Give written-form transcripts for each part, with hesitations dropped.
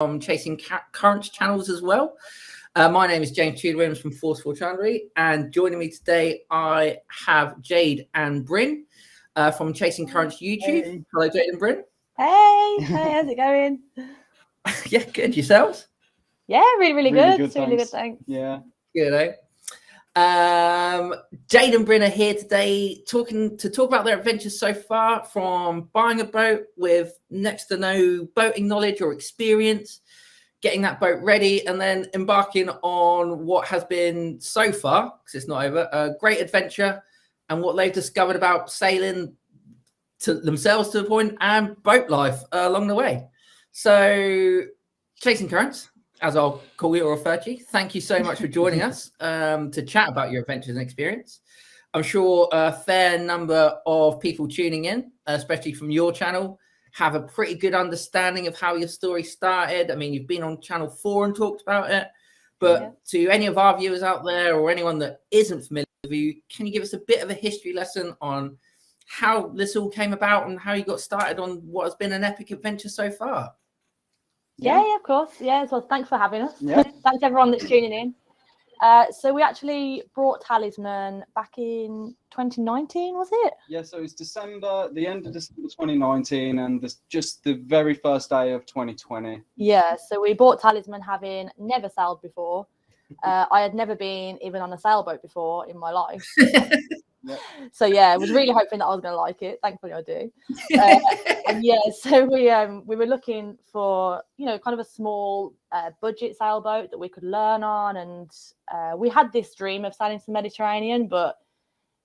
from Chasing Currents channels as well. My name is James Tudor-Williams from Forceful Chandlery, and joining me today I have Jade and Brynn from Chasing Currents YouTube. Hey. Hello, Jade and Brynn. Hey, how's it going? Yeah, good. Yourselves? Yeah, really good. It's really good, thanks. Yeah. Good, eh? Jade and Brynn are here today to talk about their adventures so far, from buying a boat with next to no boating knowledge or experience, getting that boat ready, and then embarking on what has been so far, because it's not over, a great adventure, and what they've discovered about sailing to themselves to the point, and boat life along the way. So, Chasing Currents, as I'll call you or refer to you, thank you so much for joining us to chat about your adventures and experience. I'm sure a fair number of people tuning in, especially from your channel, have a pretty good understanding of how your story started. I mean, you've been on channel 4 and talked about it, but to any of our viewers out there or anyone that isn't familiar with you, can you give us a bit of a history lesson on how this all came about and how you got started on what has been an epic adventure so far? Yeah, of course. Yeah, well, thanks for having us. Yeah. Thanks everyone that's tuning in. So we actually brought Talisman back in 2019, was it? Yeah, so it's December, the end of December 2019, and just the very first day of 2020. Yeah, so we bought Talisman having never sailed before. I had never been even on a sailboat before in my life. So yeah, I was really hoping that I was going to like it. Thankfully I do. And yeah, so we were looking for, kind of a small budget sailboat that we could learn on, and we had this dream of sailing to the Mediterranean, but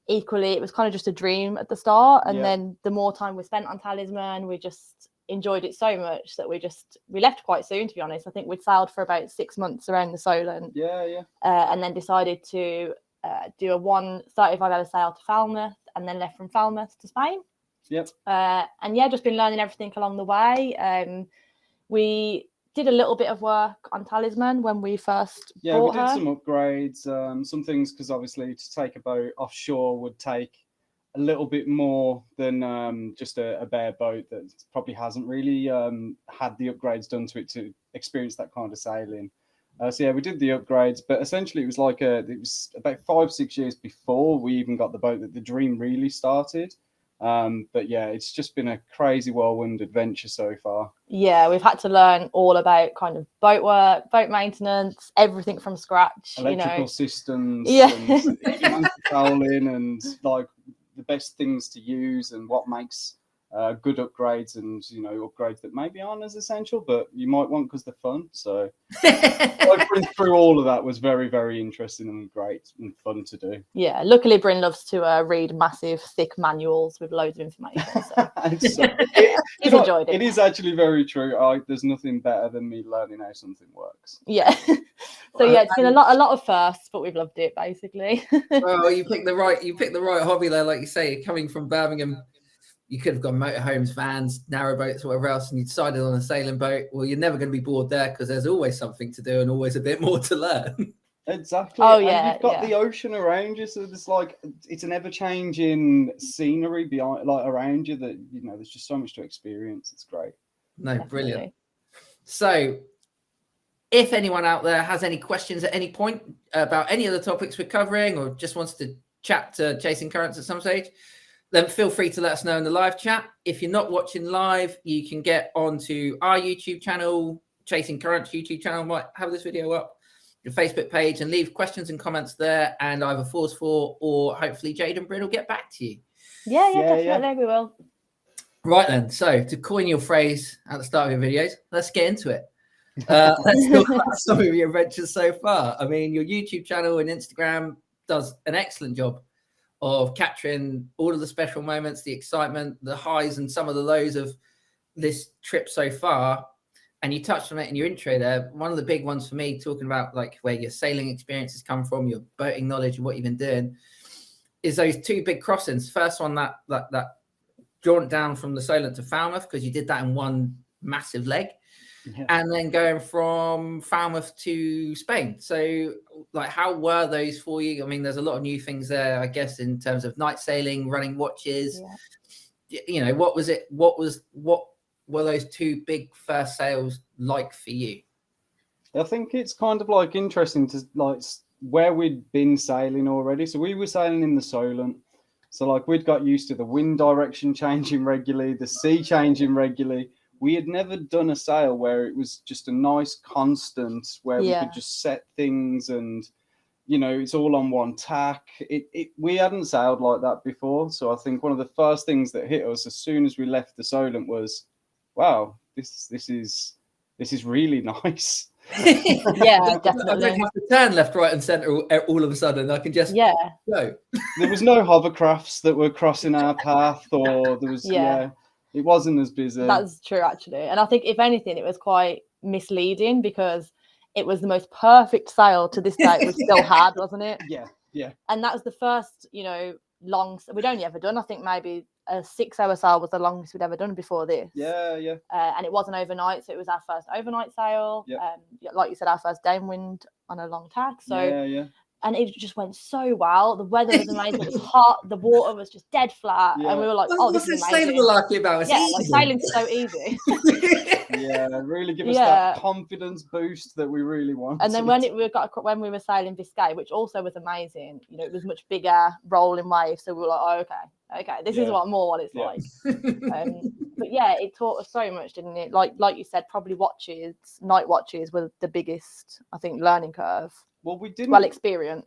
equally it was kind of just a dream at the start, and then the more time we spent on Talisman, we just enjoyed it so much that we left quite soon, to be honest. I think we'd sailed for about 6 months around the Solent, and then decided to do a 135-hour sail to Falmouth, and then left from Falmouth to Spain. And yeah, just been learning everything along the way. We did a little bit of work on Talisman when we first bought her. We did some upgrades, some things, because obviously to take a boat offshore would take a little bit more than just a bare boat that probably hasn't really had the upgrades done to it to experience that kind of sailing. So yeah, we did the upgrades, but essentially it was it was about 5-6 years before we even got the boat that the dream really started. But yeah, it's just been a crazy whirlwind adventure so far. Yeah, we've had to learn all about kind of boat work, boat maintenance, everything from scratch. Electrical systems, and controlling, and like the best things to use, and what makes good upgrades, and upgrades that maybe aren't as essential but you might want because they're fun. So going through all of that was very, very interesting and great and fun to do. Yeah, luckily Brynn loves to read massive thick manuals with loads of information, so he's enjoyed it. It is actually very true. There's nothing better than me learning how something works. Yeah. So yeah, it's been a lot of firsts, but we've loved it basically. Well, you picked the right hobby there, like you say. Coming from Birmingham, you could have gone motorhomes, vans, narrowboats, whatever else, and you decided on a sailing boat. Well, you're never going to be bored there because there's always something to do and always a bit more to learn. Exactly. Oh, and yeah. You've got the ocean around you, so it's an ever-changing scenery around you that there's just so much to experience. It's great. No, Definitely. Brilliant. So, if anyone out there has any questions at any point about any of the topics we're covering, or just wants to chat to Chasing Currents at some stage, then feel free to let us know in the live chat. If you're not watching live, you can get onto our YouTube channel, Chasing Currents YouTube channel, might have this video up, your Facebook page, and leave questions and comments there, and either Forceful or hopefully Jade and Brynn will get back to you. Yeah, definitely we will. Right then, so to coin your phrase at the start of your videos, let's get into it. Let's talk about some of your adventures so far. I mean, your YouTube channel and Instagram does an excellent job of capturing all of the special moments, the excitement, the highs and some of the lows of this trip so far. And you touched on it in your intro there. One of the big ones for me, talking about like where your sailing experiences come from, your boating knowledge and what you've been doing, is those 2 big crossings. First one, that jaunt down from the Solent to Falmouth, because you did that in one massive leg. Yeah. And then going from Falmouth to Spain. So, like, how were those for you? I mean, there's a lot of new things there, I guess, in terms of night sailing, running watches. Yeah. What was it? What were those two big first sails like for you? I think it's kind of like interesting to like where we'd been sailing already. So we were sailing in the Solent. So like we'd got used to the wind direction changing regularly, the sea changing regularly. We had never done a sail where it was just a nice constant where we could just set things and, you know, it's all on one tack. We hadn't sailed like that before. So I think one of the first things that hit us as soon as we left the Solent was, wow, this is really nice. Yeah, definitely. I don't have to turn left, right, and centre all of a sudden. I can just go. There was no hovercrafts that were crossing our path, or there was it wasn't as busy. That's true, actually. And I think if anything, it was quite misleading because it was the most perfect sail to this day we still had, wasn't it? Yeah. And that was the first, you know, long. We'd only ever done, I think, maybe a 6-hour sail was the longest we'd ever done before this. Yeah. And it wasn't overnight, so it was our first overnight sail. Like you said, our first downwind on a long tack. So and it just went so well. The weather was amazing. It was hot. The water was just dead flat, and we were like, "Oh, this is amazing." Like about? Like sailing's so easy. Really give us that confidence boost that we really want. And then when we were sailing Biscay, which also was amazing, you know, it was much bigger rolling waves, so we were like, "Oh, okay, this is what it's like." But yeah, it taught us so much, didn't it? Like you said, probably night watches were the biggest, I think, learning curve. Well, we didn't experience.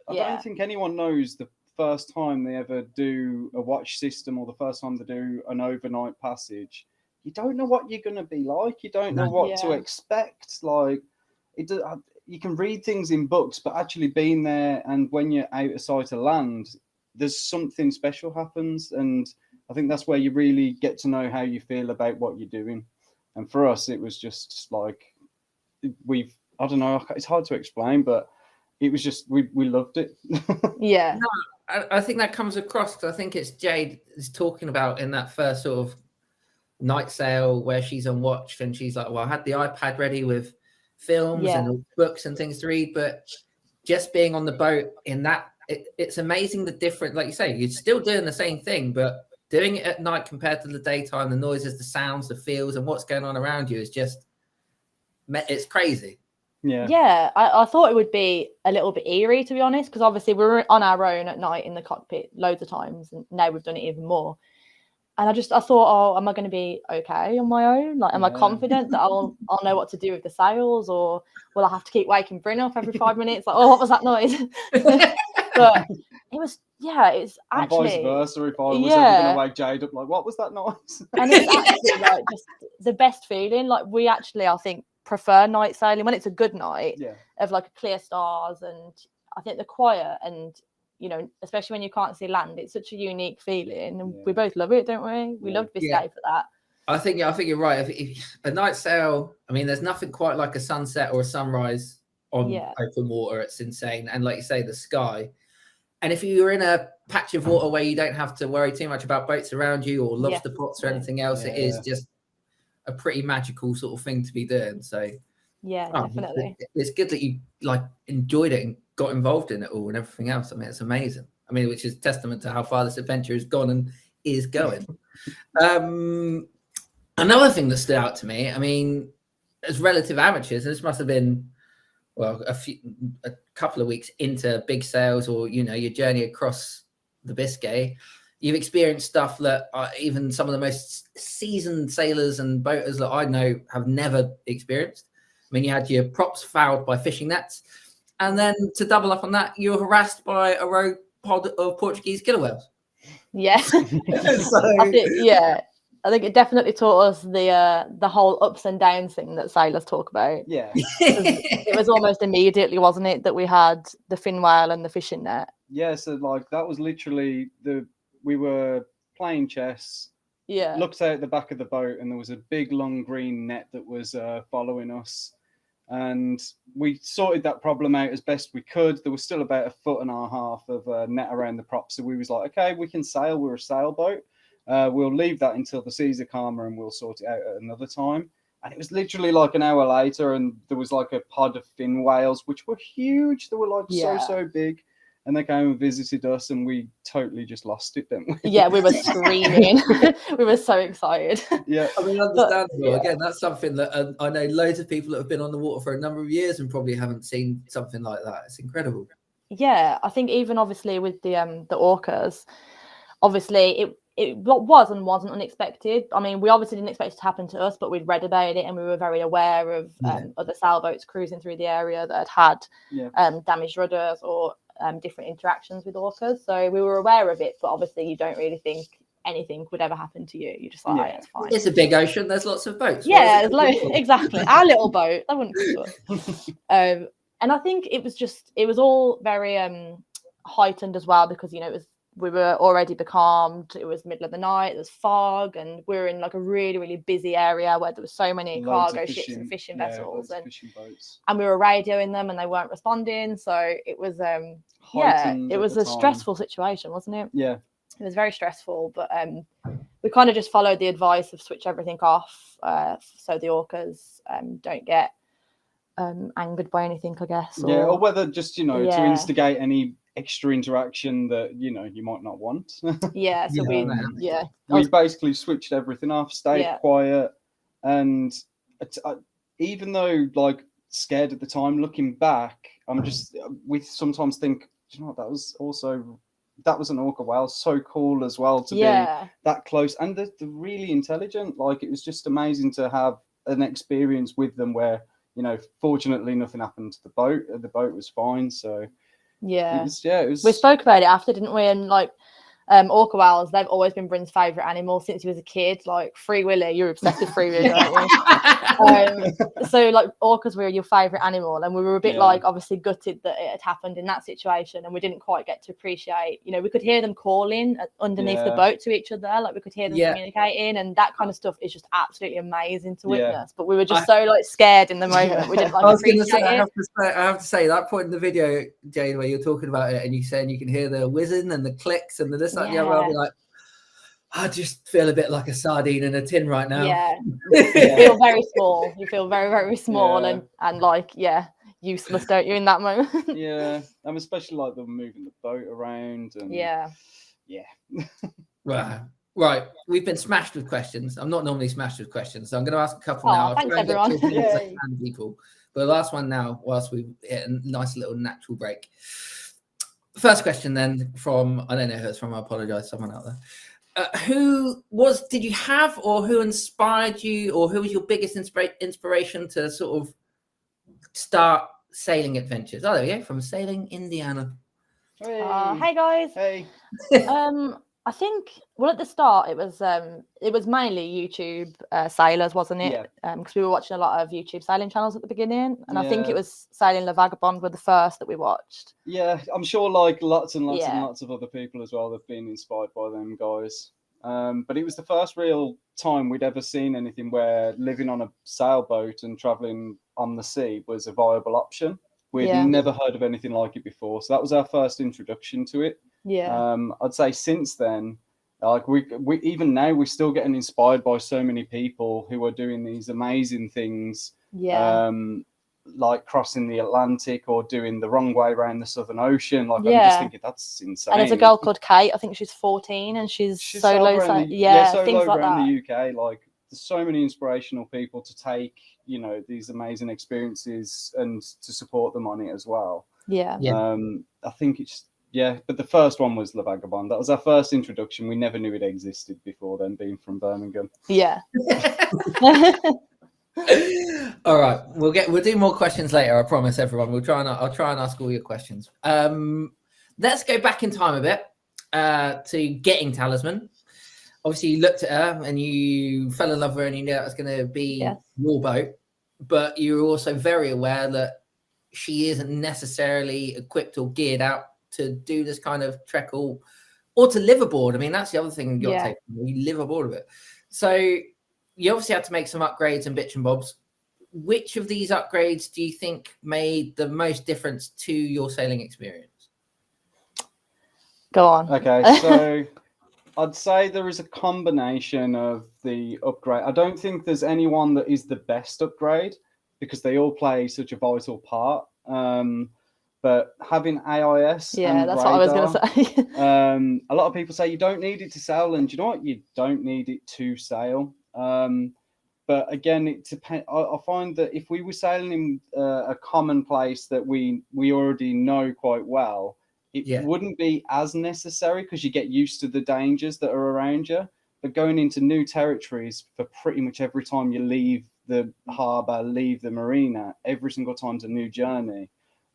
I don't think anyone knows the first time they ever do a watch system or the first time they do an overnight passage. You don't know what you're going to be like. You don't know what to expect. Like you can read things in books, but actually being there and when you're out of sight of land, there's something special happens. And I think that's where you really get to know how you feel about what you're doing. And for us, it was just like I don't know, it's hard to explain, but it was just, we loved it. Yeah. No, I think that comes across because I think it's Jade is talking about in that first sort of night sail where she's on watch and she's like, well, I had the iPad ready with films and books and things to read, but just being on the boat in that, it's amazing the different, like you say, you're still doing the same thing, but doing it at night compared to the daytime, the noises, the sounds, the feels, and what's going on around you is just, it's crazy. Yeah, I thought it would be a little bit eerie, to be honest, because obviously we were on our own at night in the cockpit loads of times, and now we've done it even more. And I thought, oh, am I going to be okay on my own? Like, am I confident that I'll know what to do with the sails, or will I have to keep waking Brynn up every 5 minutes? Like, oh, what was that noise? But it was, it's actually. And vice versa, if I was ever going to wake Jade up, like, what was that noise? And it's actually like just the best feeling. Like, we actually, I think, prefer night sailing when it's a good night of like clear stars, and I think the quiet and, you know, especially when you can't see land, it's such a unique feeling, and we both love it, don't we? We loved Biscay for that. I think you're right. If a night sail, I mean, there's nothing quite like a sunset or a sunrise on open water. It's insane. And like you say, the sky. And if you're in a patch of water where you don't have to worry too much about boats around you or lobster pots or anything else, it is just a pretty magical sort of thing to be doing. So definitely. It's good that you like enjoyed it and got involved in it all and everything else. I mean, it's amazing. I mean, which is testament to how far this adventure has gone and is going. Another thing that stood out to me, I mean, as relative amateurs, this must have been, well, a couple of weeks into big sails, or, you know, your journey across the Biscay, you've experienced stuff that even some of the most seasoned sailors and boaters that I know have never experienced. I mean, you had your props fouled by fishing nets, and then to double up on that, you were harassed by a rogue pod of Portuguese killer whales. Yeah. I think it definitely taught us the whole ups and downs thing that sailors talk about. Yeah. It was almost immediately, wasn't it, that we had the fin whale and the fishing net. Yeah, so like that was literally we were playing chess. Yeah. Looked out the back of the boat and there was a big long green net that was following us. And we sorted that problem out as best we could. There was still about 1.5 foot of net around the prop. So we was like, okay, we can sail. We're a sailboat. We'll leave that until the seas are calmer and we'll sort it out at another time. And it was literally like an hour later and there was like a pod of fin whales, which were huge. They were like so big. and they came and visited us, and we totally just lost it, didn't we? Yeah, we were screaming. We were so excited. Yeah, I mean, understandable. But, yeah. Again, that's something that I know loads of people that have been on the water for a number of years and probably haven't seen something like that. It's incredible. Yeah, I think even obviously with the orcas, obviously it was and wasn't unexpected. I mean, we obviously didn't expect it to happen to us, but we'd read about it and we were very aware of other sailboats cruising through the area that had damaged rudders or different interactions with orcas. So we were aware of it, but obviously you don't really think anything would ever happen to you. You're just like, oh, it's fine. It's a big ocean. There's lots of boats. Yeah, exactly. Our little boat, that wouldn't come to us. And I think it was all very heightened as well, because, you know, we were already becalmed. It was middle of the night. There was fog, and we were in like a really, really busy area where there were so many cargo ships and fishing vessels, and fishing boats. And we were radioing them, and they weren't responding. So it was, it was a stressful situation, wasn't it? Yeah, it was very stressful. But we kind of just followed the advice of switch everything off, so the orcas don't get angered by anything, I guess. Or whether just, to instigate any extra interaction that, you might not want. We basically switched everything off, stayed quiet, and even though like scared at the time, looking back, we sometimes think, that was an orca whale, so cool as well to be that close, and they're really intelligent. Like, it was just amazing to have an experience with them where, fortunately nothing happened to the boat. The boat was fine. So it was. We spoke about it after, didn't we? And like, orca whales, they've always been Brynn's favourite animal since he was a kid. Like Free Willy, you're obsessed with Free Willy, aren't you? So like, orcas were your favourite animal, and we were a bit like obviously gutted that it had happened in that situation, and we didn't quite get to appreciate. We could hear them calling underneath the boat to each other, like we could hear them communicating, and that kind of stuff is just absolutely amazing to witness. But we were just so like scared in the moment that we didn't like appreciate it. I have to say that point in the video, Jade, where you're talking about it and you're saying you can hear the whizzing and the clicks and the this, that, and the other, I'll be like, I just feel a bit like a sardine in a tin right now. You feel very small. You feel very, very small and like, useless, don't you, in that moment? And especially like them moving the boat around. And Right. We've been smashed with questions. I'm not normally smashed with questions, so I'm going to ask a couple now. Thanks, everyone. People. But the last one now, whilst we hit a nice little natural break. First question then from, I don't know who it's from, I apologize, someone out there. Did you have, or who inspired you, or who was your biggest inspiration to sort of start sailing adventures? Oh, there we go, from Sailing Indiana. Hey guys. Hey. I think, well, at the start it was mainly YouTube sailors, wasn't it? Because we were watching a lot of YouTube sailing channels at the beginning, and I think it was Sailing La Vagabond were the first that we watched. I'm sure like lots and lots of other people as well have been inspired by them guys, but it was the first real time we'd ever seen anything where living on a sailboat and traveling on the sea was a viable option. We'd never heard of anything like it before, so that was our first introduction to it. I'd say since then, like we even now, we're still getting inspired by so many people who are doing these amazing things, like crossing the Atlantic or doing the wrong way around the Southern Ocean. Like, I'm just thinking, that's insane. And there's a girl called Kate, I think she's 14, and she's solo around things like that. The UK, like, there's so many inspirational people to take, these amazing experiences and to support them on it as well. I think it's but the first one was La Vagabond. That was our first introduction. We never knew it existed before then, being from Birmingham. All right, we'll do more questions later, I promise everyone. I'll try and ask all your questions. Let's go back in time a bit to getting Talisman. Obviously you looked at her and you fell in love with her and you knew that was going to be your boat, but you were also very aware that she isn't necessarily equipped or geared out to do this kind of trek or to live aboard. I mean, that's the other thing you got to take. You live aboard of it. So you obviously had to make some upgrades and bits and bobs. Which of these upgrades do you think made the most difference to your sailing experience? Go on. Okay, so I'd say there is a combination of the upgrade. I don't think there's anyone that is the best upgrade because they all play such a vital part. But having AIS, yeah, and that's radar, what I was going to say. a lot of people say you don't need it to sail, and do you know what? You don't need it to sail. But again, it depends. I find that if we were sailing in a common place that we already know quite well, it wouldn't be as necessary because you get used to the dangers that are around you. But going into new territories for pretty much every time you leave the harbour, leave the marina, every single time's a new journey.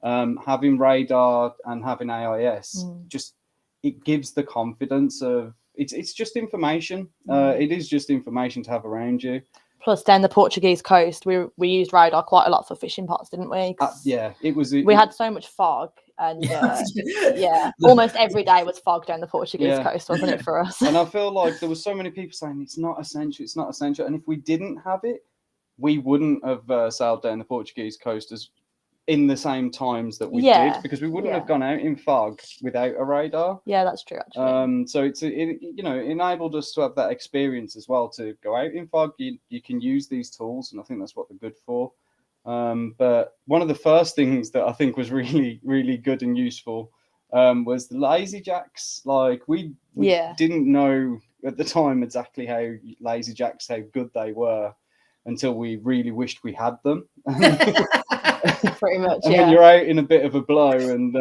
Having radar and having AIS, just it gives the confidence of it's just information. It is just information to have around you. Plus, down the Portuguese coast, we used radar quite a lot for fishing pots, didn't we? Yeah, it was. We had so much fog, and almost every day was fog down the Portuguese coast, wasn't it, for us? And I feel like there were so many people saying it's not essential, it's not essential. And if we didn't have it, we wouldn't have sailed down the Portuguese coast as in the same times that we did, because we wouldn't have gone out in fog without a radar. Yeah, that's true, actually. So it enabled us to have that experience as well, to go out in fog. You can use these tools, and I think that's what they're good for. But one of the first things that I think was really, really good and useful was the lazy jacks. Like we didn't know at the time exactly how lazy jacks, how good they were, until we really wished we had them. Pretty much, and when you're out in a bit of a blow and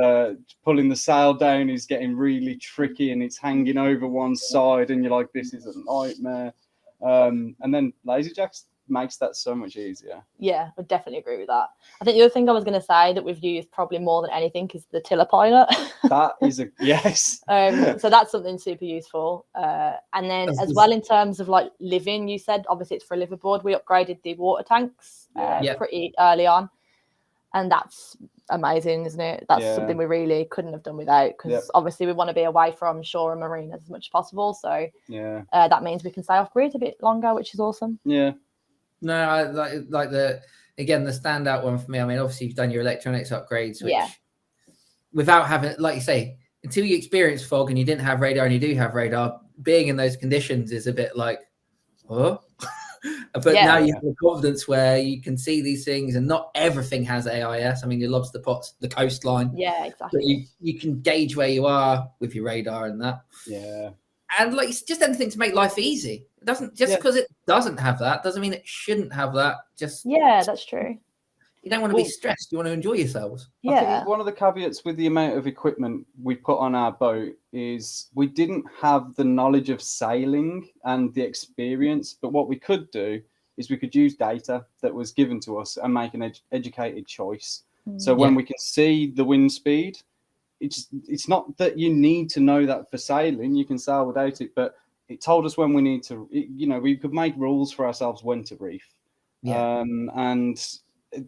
pulling the sail down is getting really tricky and it's hanging over one side and you're like, this is a nightmare. And then lazy jacks makes that so much easier. Yeah, I definitely agree with that. I think the other thing I was going to say that we've used probably more than anything is the tiller pilot. That is a yes. So that's something super useful. And then as well, in terms of like living, you said obviously it's for a liverboard. We upgraded the water tanks pretty early on, and that's amazing, isn't it? That's something we really couldn't have done without, because obviously we want to be away from shore and marinas as much as possible. So that means we can stay off grid a bit longer, which is awesome. Yeah. No, I like the standout one for me. I mean, obviously you've done your electronics upgrades, which without having, like you say, until you experience fog and you didn't have radar and you do have radar, being in those conditions is a bit like, oh. But now you have the confidence where you can see these things, and not everything has AIS. I mean, your lobster pots, the coastline. Yeah, exactly. But you can gauge where you are with your radar and that. Yeah. And like, it's just anything to make life easy. It doesn't just because it doesn't have that doesn't mean it shouldn't have that. Just that's true. You don't want to be stressed. You want to enjoy yourselves. I think one of the caveats with the amount of equipment we put on our boat is we didn't have the knowledge of sailing and the experience. But what we could do is we could use data that was given to us and make an educated choice. So when we can see the wind speed, it's not that you need to know that for sailing. You can sail without it, but it told us when we need to. We could make rules for ourselves when to reef. And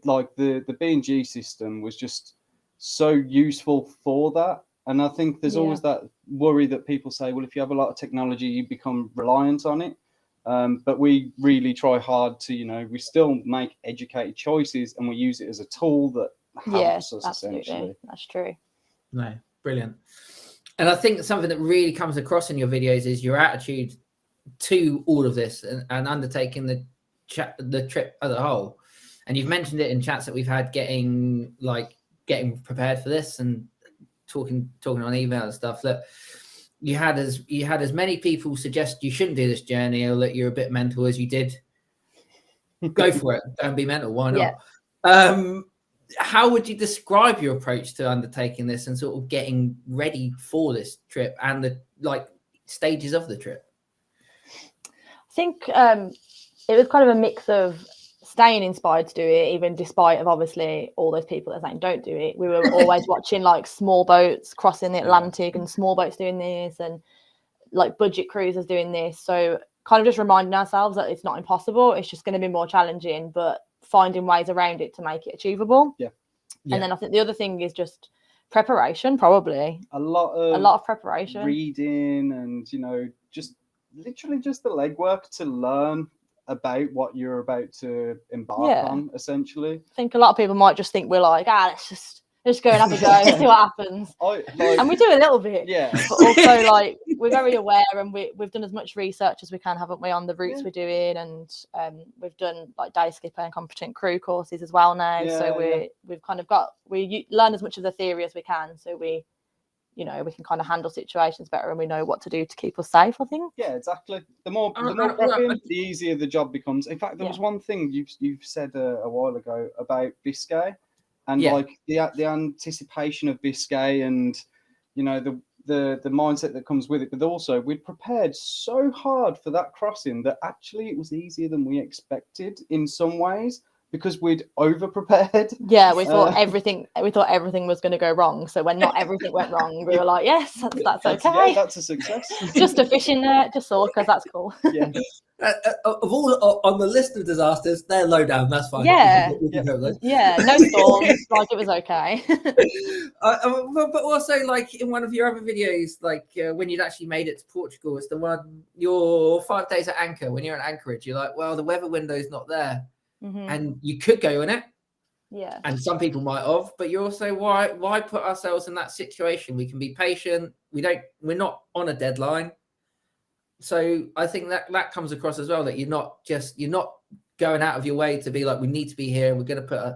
like the B&G system was just so useful for that. And I think there's always that worry that people say, well, if you have a lot of technology, you become reliant on it. But we really try hard to, we still make educated choices, and we use it as a tool that helps us essentially. That's true. No, brilliant. And I think something that really comes across in your videos is your attitude to all of this and undertaking the trip as a whole. And you've mentioned it in chats that we've had, getting prepared for this and talking on email and stuff, that you had as many people suggest you shouldn't do this journey or that you're a bit mental as you did. Go for it. Don't be mental. Why not? Yeah. How would you describe your approach to undertaking this and sort of getting ready for this trip and the stages of the trip? I think it was kind of a mix of staying inspired to do it, even despite of obviously all those people that are saying don't do it. We were always watching like small boats crossing the Atlantic and small boats doing this, and like budget cruisers doing this. So kind of just reminding ourselves that it's not impossible. It's just going to be more challenging, but finding ways around it to make it achievable. And then I think the other thing is just preparation, probably a lot of preparation, reading, and just literally just the legwork to learn about what you're about to embark on, essentially. I think a lot of people might just think we're like, let's just Just go and have a go, see what happens. And we do a little bit, but also like we're very aware, and we've done as much research as we can, haven't we, on the routes we're doing, and we've done like day skipper and competent crew courses as well now. So we've kind of learn as much of the theory as we can, so we can kind of handle situations better, and we know what to do to keep us safe, I think. Yeah, exactly. The more prepping, the easier the job becomes. In fact, there was one thing you've said a while ago about Biscay, and like the anticipation of Biscay, and the mindset that comes with it. But also, we'd prepared so hard for that crossing that actually it was easier than we expected in some ways, because we'd over prepared. Yeah, we thought everything was going to go wrong. So when not everything went wrong, we were like, yes, that's okay. Yeah, that's a success. Just a fishing net, just all, because that's cool. Yeah. Of all on the list of disasters, they're low down. That's fine. Yeah, no storms. Like, it was okay. But also, like in one of your other videos, like when you'd actually made it to Portugal, it's the one your 5 days at anchor. When you're at Anchorage, you're like, well, the weather window's not there. And you could go in it, and some people might have, but you're also why put ourselves in that situation? We can be patient. We're not on a deadline. So I think that comes across as well, that you're not going out of your way to be like, we need to be here and we're going to put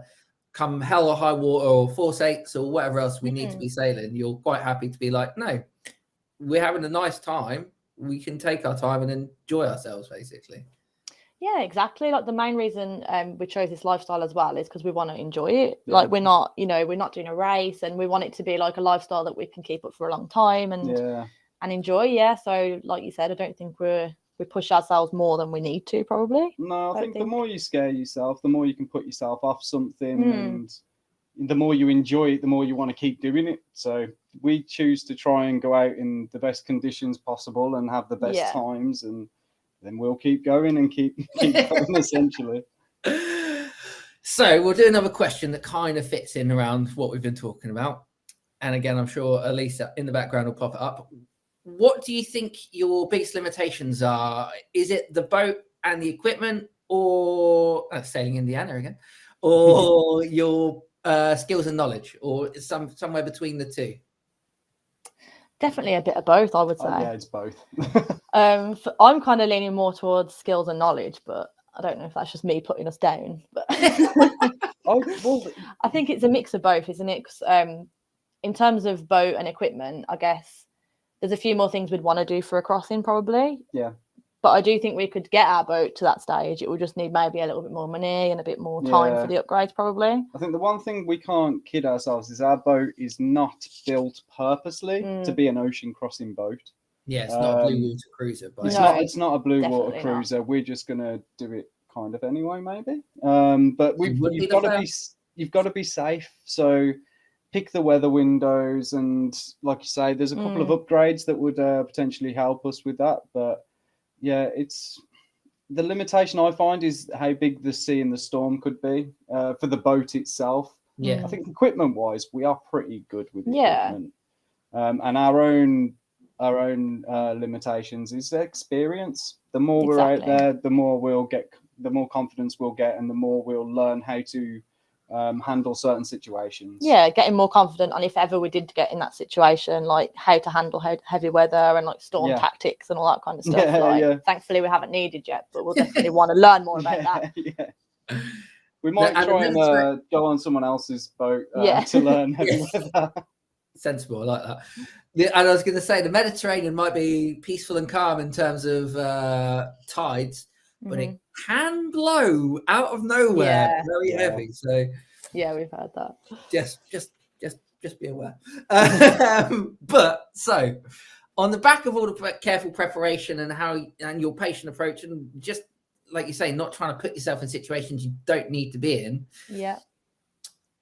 come hell or high water or force 8s or whatever else we need to be sailing. You're quite happy to be like, no, we're having a nice time. We can take our time and enjoy ourselves, basically. Yeah, exactly. Like the main reason we chose this lifestyle as well is because we want to enjoy it. Yeah. Like we're not doing a race, and we want it to be like a lifestyle that we can keep up for a long time and enjoy. Yeah. So like you said, I don't think we push ourselves more than we need to, probably. No, I think the more you scare yourself, the more you can put yourself off something, and the more you enjoy it, the more you want to keep doing it. So we choose to try and go out in the best conditions possible and have the best times, and then we'll keep going and keep going, essentially. So we'll do another question that kind of fits in around what we've been talking about. And again, I'm sure Elisa in the background will pop it up. What do you think your biggest limitations are? Is it the boat and the equipment, or sailing Indiana again, or your skills and knowledge, or somewhere between the two? Definitely a bit of both, I would say. Yeah, it's both. I'm kind of leaning more towards skills and knowledge, but I don't know if that's just me putting us down. But I think it's a mix of both, isn't it? 'Cause, in terms of boat and equipment, I guess there's a few more things we'd want to do for a crossing, probably. Yeah. But I do think we could get our boat to that stage. It would just need maybe a little bit more money and a bit more time for the upgrades, probably. I think the one thing we can't kid ourselves is our boat is not built purposely to be an ocean crossing boat. Yeah, it's not a blue water cruiser. But it's not a blue water cruiser. We're just going to do it kind of anyway, maybe. But you've got to be safe. So pick the weather windows, and like you say, there's a couple of upgrades that would potentially help us with that. But yeah, it's the limitation I find is how big the sea and the storm could be for the boat itself. Yeah, I think equipment wise, we are pretty good with equipment. And our own limitations is experience. The more we're out there, the more more confidence we'll get, and the more we'll learn how to handle certain situations. Yeah, getting more confident on if ever we did get in that situation, like how to handle heavy weather and like storm tactics and all that kind of stuff. Thankfully we haven't needed yet, but we'll definitely want to learn more about that. Yeah. We might try and go on someone else's boat to learn heavy weather. Sensible, I like that. And I was going to say the Mediterranean might be peaceful and calm in terms of tides, but it can blow out of nowhere very heavy. So yeah, we've heard that. Just be aware. But so on the back of all the careful preparation and your patient approach, and just like you say, not trying to put yourself in situations you don't need to be in. Yeah.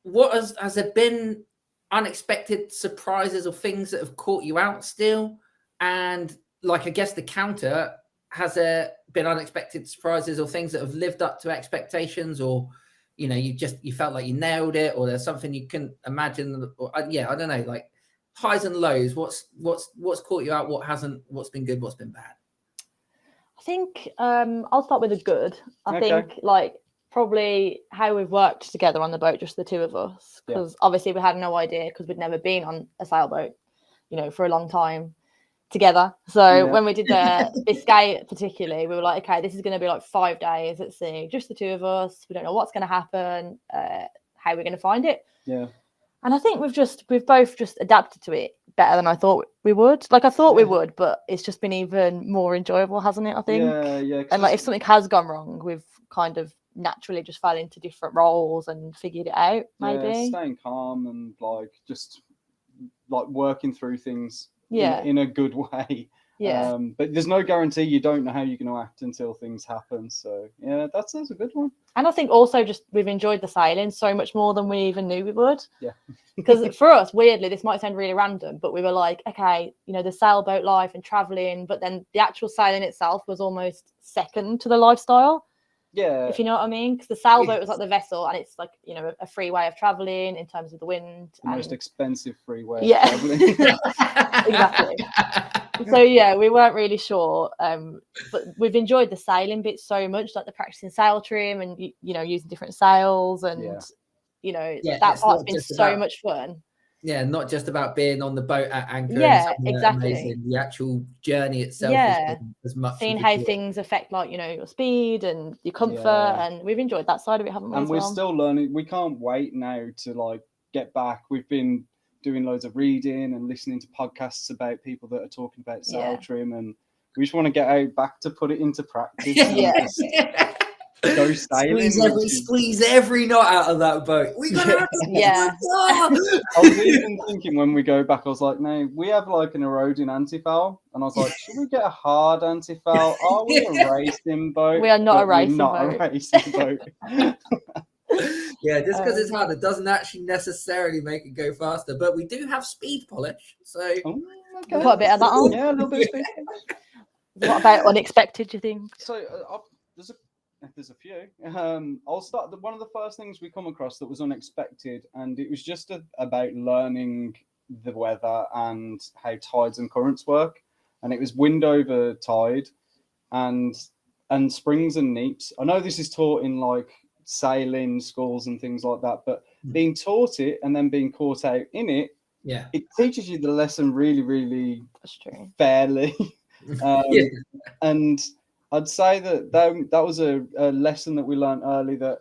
What has there been unexpected surprises or things that have caught you out still? And like, I guess the counter, has there been unexpected surprises or things that have lived up to expectations, or you felt like you nailed it, or there's something you couldn't imagine, or I don't know, like highs and lows? What's caught you out? What hasn't? What's been good? What's been bad? I think I'll start with the good. I think like probably how we've worked together on the boat, just the two of us, because obviously we had no idea, because we'd never been on a sailboat, you know, for a long time together. So when we did the Biscay particularly, we were like, okay, this is going to be like 5 days at sea, just the two of us. We don't know what's going to happen, how we're going to find it. Yeah. And I think we've both just adapted to it better than I thought we would. Like, I thought we would, but it's just been even more enjoyable, hasn't it? I think. Yeah. And like, if something has gone wrong, we've kind of naturally just fell into different roles and figured it out. Maybe staying calm and like just like working through things. Yeah. In a good way. Yeah. But there's no guarantee. You don't know how you're going to act until things happen. So yeah, that's a good one. And I think also just we've enjoyed the sailing so much more than we even knew we would. Yeah. Because for us, weirdly, this might sound really random, but we were like, okay, you know, the sailboat life and traveling, but then the actual sailing itself was almost second to the lifestyle. Yeah. If you know what I mean, because the sailboat was like the vessel, and it's like, you know, a free way of traveling in terms of the wind. The most expensive free way of traveling. Exactly. So yeah, we weren't really sure, but we've enjoyed the sailing bit so much, like the practicing sail trim and you know, using different sails, and you know, that part's been so much fun. Yeah, not just about being on the boat at anchor. Yeah, exactly. Amazing. The actual journey itself has been as much. Seeing how things affect, like, you know, your speed and your comfort, and we've enjoyed that side of it, haven't we? And we're still learning. We can't wait now to like get back. We've been doing loads of reading and listening to podcasts about people that are talking about sail trim, and we just want to get out back to put it into practice. Go sailing. Squeeze every knot out of that boat. We got I was even thinking when we go back, I was like, no, we have like an eroding anti-foul, and I was like, should we get a hard anti-foul? Are we a racing boat? We are not a racing boat. Yeah, just because it's hard, it doesn't actually necessarily make it go faster. But we do have speed polish, so put a bit of that on. Yeah, a little bit of speed polish. What about unexpected, do you think? So there's a few. I'll start. One of the first things we come across that was unexpected, and it was just about learning the weather and how tides and currents work. And it was wind over tide, and springs and neaps. I know this is taught in like sailing schools and things like that, but being taught it and then being caught out in it, it teaches you the lesson really, really fairly. And I'd say that was a lesson that we learned early, that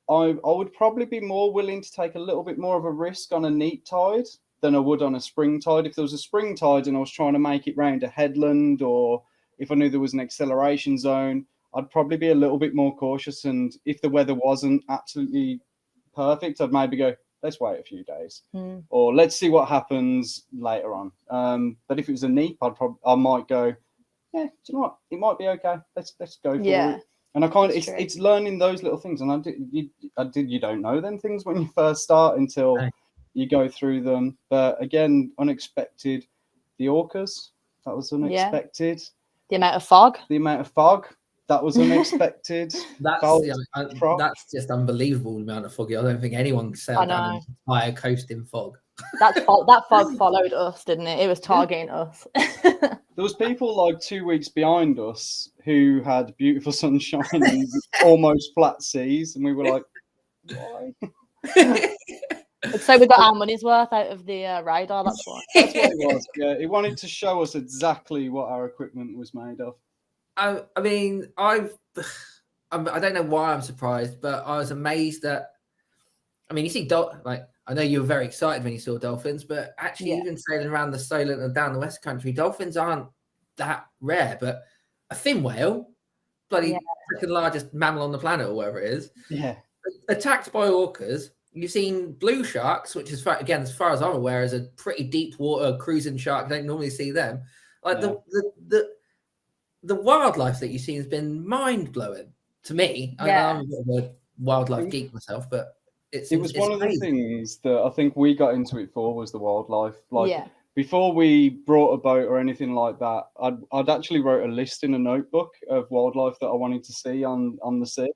I would probably be more willing to take a little bit more of a risk on a neap tide than I would on a spring tide. If there was a spring tide and I was trying to make it round a headland, or if I knew there was an acceleration zone, I'd probably be a little bit more cautious. And if the weather wasn't absolutely perfect, I'd maybe go, let's wait a few days, or let's see what happens later on. But if it was a neap, I might go, yeah, do you know what? It might be okay. Let's go for it. And I kind of it's learning those little things, and you don't know them things when you first start until you go through them. But again, unexpected. The orcas, that was unexpected. The amount of fog. That was unexpected. That's just unbelievable, the amount of fog. I don't think anyone sailed down an entire coast in fog. That fog followed us, didn't it? It was targeting us. There was people like 2 weeks behind us who had beautiful sunshine and almost flat seas, and we were like, why? So we got our money's worth out of the radar. That's why. That's what it was. Yeah, it wanted to show us exactly what our equipment was made of. I mean, I don't know why I'm surprised, but I was amazed that. I mean, you see, I know you were very excited when you saw dolphins, but actually, even sailing around the Solent and down the West Country, dolphins aren't that rare. But a fin whale, bloody second largest mammal on the planet, or whatever it is, attacked by orcas. You've seen blue sharks, which is, again, as far as I'm aware, is a pretty deep water cruising shark. You don't normally see them. Like the wildlife that you've seen has been mind blowing to me. I know I'm a bit of a wildlife geek myself, but it was one of the things that I think we got into it for, was the wildlife. Before we brought a boat or anything like that, I'd actually wrote a list in a notebook of wildlife that I wanted to see on the sea.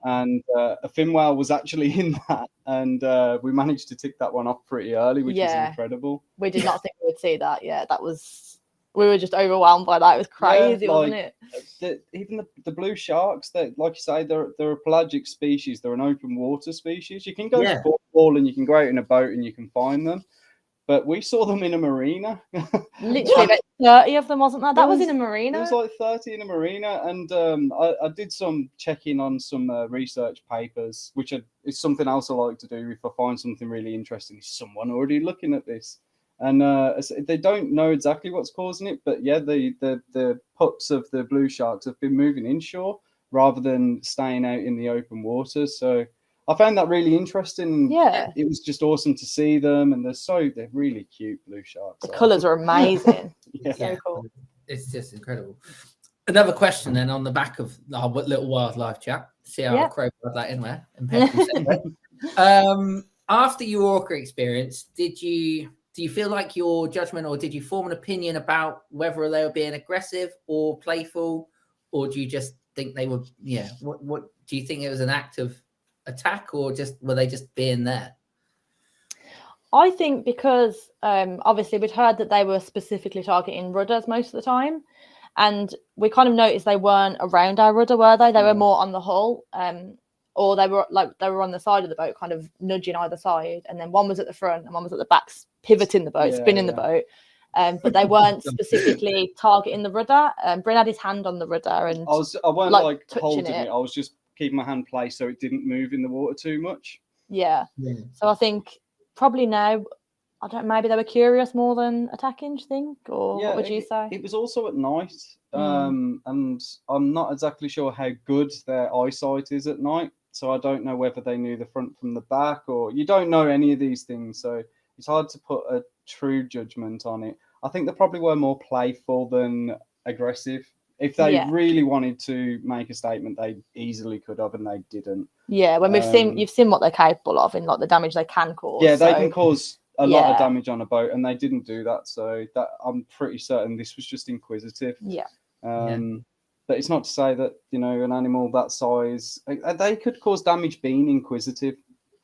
And a fin whale was actually in that, and we managed to tick that one off pretty early, which is incredible. We did not think we would see that. Yeah, that was we were just overwhelmed by that. It was crazy, wasn't it? Even the blue sharks, that, like you say, they're a pelagic species. They're an open water species. You can go to football and you can go out in a boat and you can find them. But we saw them in a marina. Literally about 30 of them, wasn't there? That was in a marina. It was like 30 in a marina. And I did some checking on some research papers, which is something else I like to do if I find something really interesting. Is someone already looking at this? And they don't know exactly what's causing it. But yeah, the pups of the blue sharks have been moving inshore rather than staying out in the open water. So I found that really interesting. Yeah, it was just awesome to see them, and they're really cute blue sharks. The colours are amazing. So cool. It's just incredible. Another question then on the back of our little wildlife chat. See how I crowed that in there. After your orca experience, do you feel like your judgment, or did you form an opinion about whether they were being aggressive or playful, or do you just think they were? Yeah, what do you think it was an act of attack, or were they just being there? I think because obviously we'd heard that they were specifically targeting rudders most of the time, and we kind of noticed they weren't around our rudder, were they? They were more on the hull, or they were on the side of the boat, kind of nudging either side, and then one was at the front and one was at the back, pivoting the boat, spinning the boat. But they weren't specifically targeting the rudder. Brynn had his hand on the rudder, and I weren't like holding it. I was just keeping my hand placed so it didn't move in the water too much. Yeah. So I think probably now, I don't. Maybe they were curious more than attacking. Do you think, or what would you say? It was also at night, and I'm not exactly sure how good their eyesight is at night. So I don't know whether they knew the front from the back, or you don't know any of these things. So it's hard to put a true judgment on it. I think they probably were more playful than aggressive. If they really wanted to make a statement, they easily could have, and they didn't. Yeah, when you've seen what they're capable of, and like the damage they can cause. Yeah, they can cause a lot of damage on a boat, and they didn't do that. So that I'm pretty certain this was just inquisitive. Yeah. But it's not to say that, you know, an animal that size, they could cause damage being inquisitive.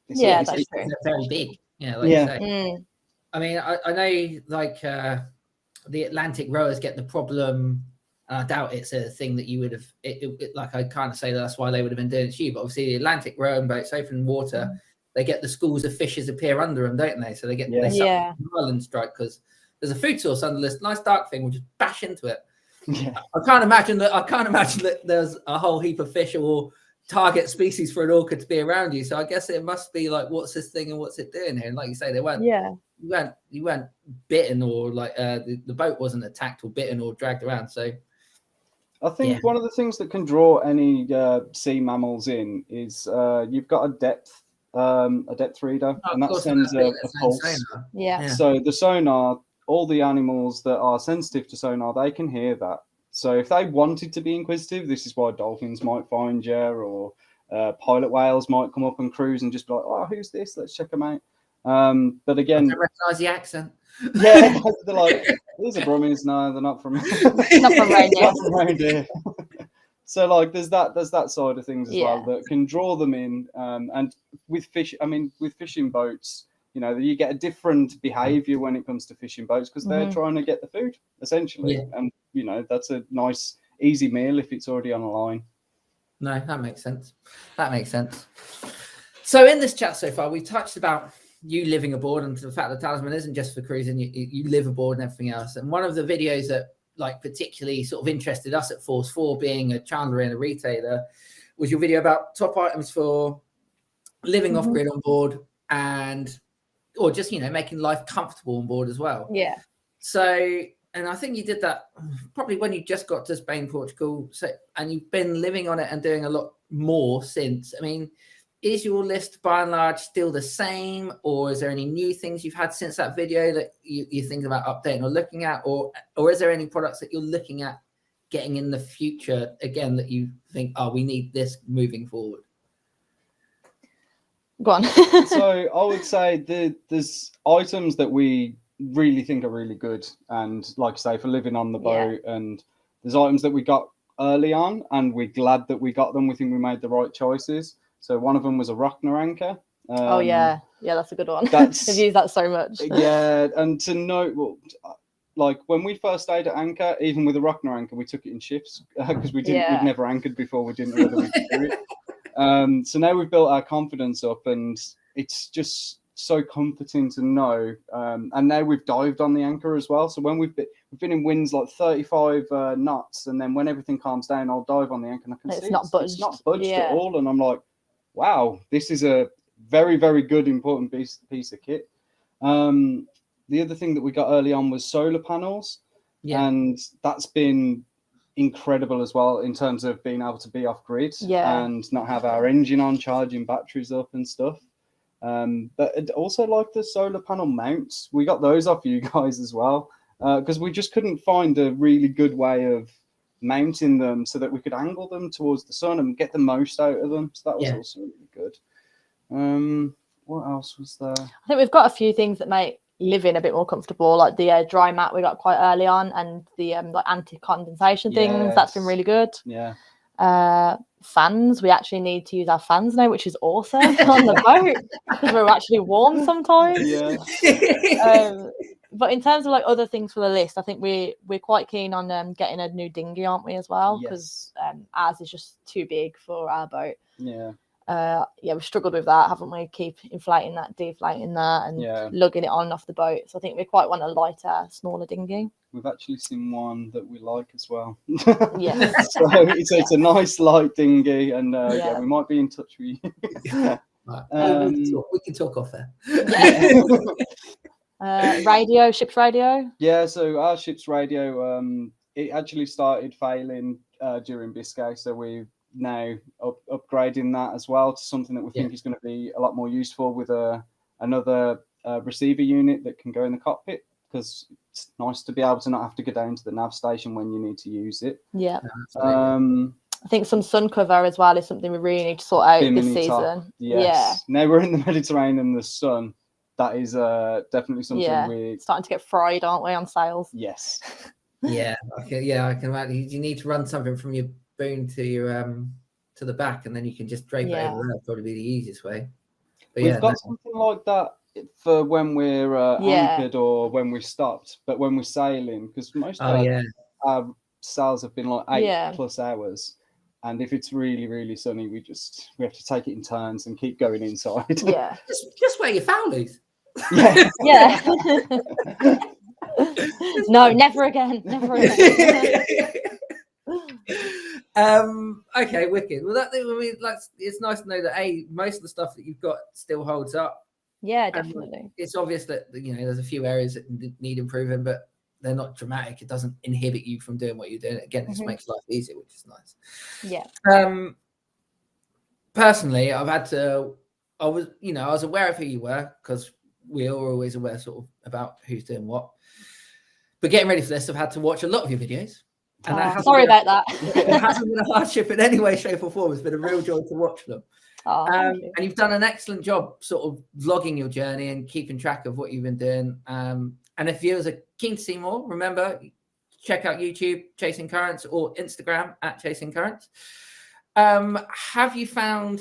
That's true. They're very big. Yeah, like you say. I mean, I know like the Atlantic rowers get the problem. I doubt it's a thing that you would have. Like I can't say that's why they would have been doing it to you, but obviously the Atlantic rowing boats, open water, they get the schools of fishes appear under them, don't they? So they get they island strike because there's a food source under this nice dark thing. We'll just bash into it. Yeah. I can't imagine that there's a whole heap of fish or target species for an orca to be around you. So I guess it must be like, what's this thing and what's it doing here? And like you say, they weren't. You weren't bitten, or like the boat wasn't attacked or bitten or dragged around. So I think one of the things that can draw any sea mammals in is you've got a depth reader, and that sends a pulse. So the sonar, all the animals that are sensitive to sonar, they can hear that. So if they wanted to be inquisitive, this is why dolphins might find you, or pilot whales might come up and cruise and just be like, oh, who's this? Let's check them out. But again, I don't recognise the accent. Yeah, they're like, these are Brummies. No, they're not from around here. So like, there's that side of things as well that can draw them in. And with fishing boats, you know, you get a different behaviour when it comes to fishing boats because they're trying to get the food essentially, and you know, that's a nice easy meal if it's already on a line. No, that makes sense. So in this chat so far, we've touched about you living aboard and the fact that Talisman isn't just for cruising, you live aboard and everything else. And one of the videos that like particularly sort of interested us at Force 4, being a chandler and a retailer, was your video about top items for living off grid on board, or just, you know, making life comfortable on board as well. Yeah. So, and I think you did that probably when you just got to Spain, Portugal. So, and you've been living on it and doing a lot more since. I mean, is your list by and large still the same, or is there any new things you've had since that video that you're thinking about updating or looking at, or is there any products that you're looking at getting in the future again that you think, oh, we need this moving forward? Go on. So I would say there's items that we really think are really good, and like I say, for living on the boat, and there's items that we got early on and we're glad that we got them. We think we made the right choices. So one of them was a Rockner anchor. Yeah, that's a good one. I've used that so much. Yeah, and to note, well, like when we first stayed at anchor, even with a Rockner anchor, we took it in shifts because we'd never anchored before. We didn't know whether we could do it. So now we've built our confidence up, and it's just so comforting to know. And now we've dived on the anchor as well. So when we've been in winds like 35 knots, and then when everything calms down, I'll dive on the anchor and I can see it's not budged at all. And I'm like, wow, this is a very, very good, important piece of kit. The other thing that we got early on was solar panels, and that's been incredible as well in terms of being able to be off grid and not have our engine on, charging batteries up and stuff. But also like the solar panel mounts, we got those off you guys as well, because we just couldn't find a really good way of mounting them so that we could angle them towards the sun and get the most out of them. So that was also really good. What else was there? I think we've got a few things that make living a bit more comfortable, like the dry mat we got quite early on, and the like anti-condensation things. That's been really good. Fans, we actually need to use our fans now, which is awesome on the boat because we're actually warm sometimes. But in terms of like other things for the list, I think we're quite keen on getting a new dinghy, aren't we, as well? Because ours is just too big for our boat. We've struggled with that, haven't we? Keep inflating that, deflating that, and lugging it on and off the boat. So I think we quite want a lighter, smaller dinghy. We've actually seen one that we like as well. So it's a nice light dinghy, and we might be in touch with you. We can talk off there. Radio, ship's radio. Yeah, so our ship's radio, it actually started failing during Biscay, so we've now upgrading that as well to something that we think is going to be a lot more useful with another receiver unit that can go in the cockpit, because it's nice to be able to not have to go down to the nav station when you need to use it. I think some sun cover as well is something we really need to sort out this season. Now we're in the Mediterranean and the sun, that is definitely something we're starting to get fried, aren't we, on sails? I can imagine. You need to run something from your boom to your to the back, and then you can just drape it over there. Probably be the easiest way. But we've got something like that for when we're anchored or when we stopped, but when we're sailing, because most of our sails have been like 8+ hours, and if it's really, really sunny, we have to take it in turns and keep going inside. Just wear your fowlies. No, never again. Okay, wicked. Well, it's nice to know that most of the stuff that you've got still holds up. Definitely. It's obvious that there's a few areas that need improving, but they're not dramatic. It doesn't inhibit you from doing what you're doing. Again, it just makes life easier, which is nice. Personally, I was aware of who you were, because we are always aware sort of about who's doing what. But getting ready for this, I've had to watch a lot of your videos. And sorry about that. It hasn't been a hardship in any way, shape, or form. It's been a real joy to watch them. And you've done an excellent job sort of vlogging your journey and keeping track of what you've been doing. And if viewers are keen to see more, remember, check out YouTube, Chasing Currents, or Instagram at Chasing Currents. Have you found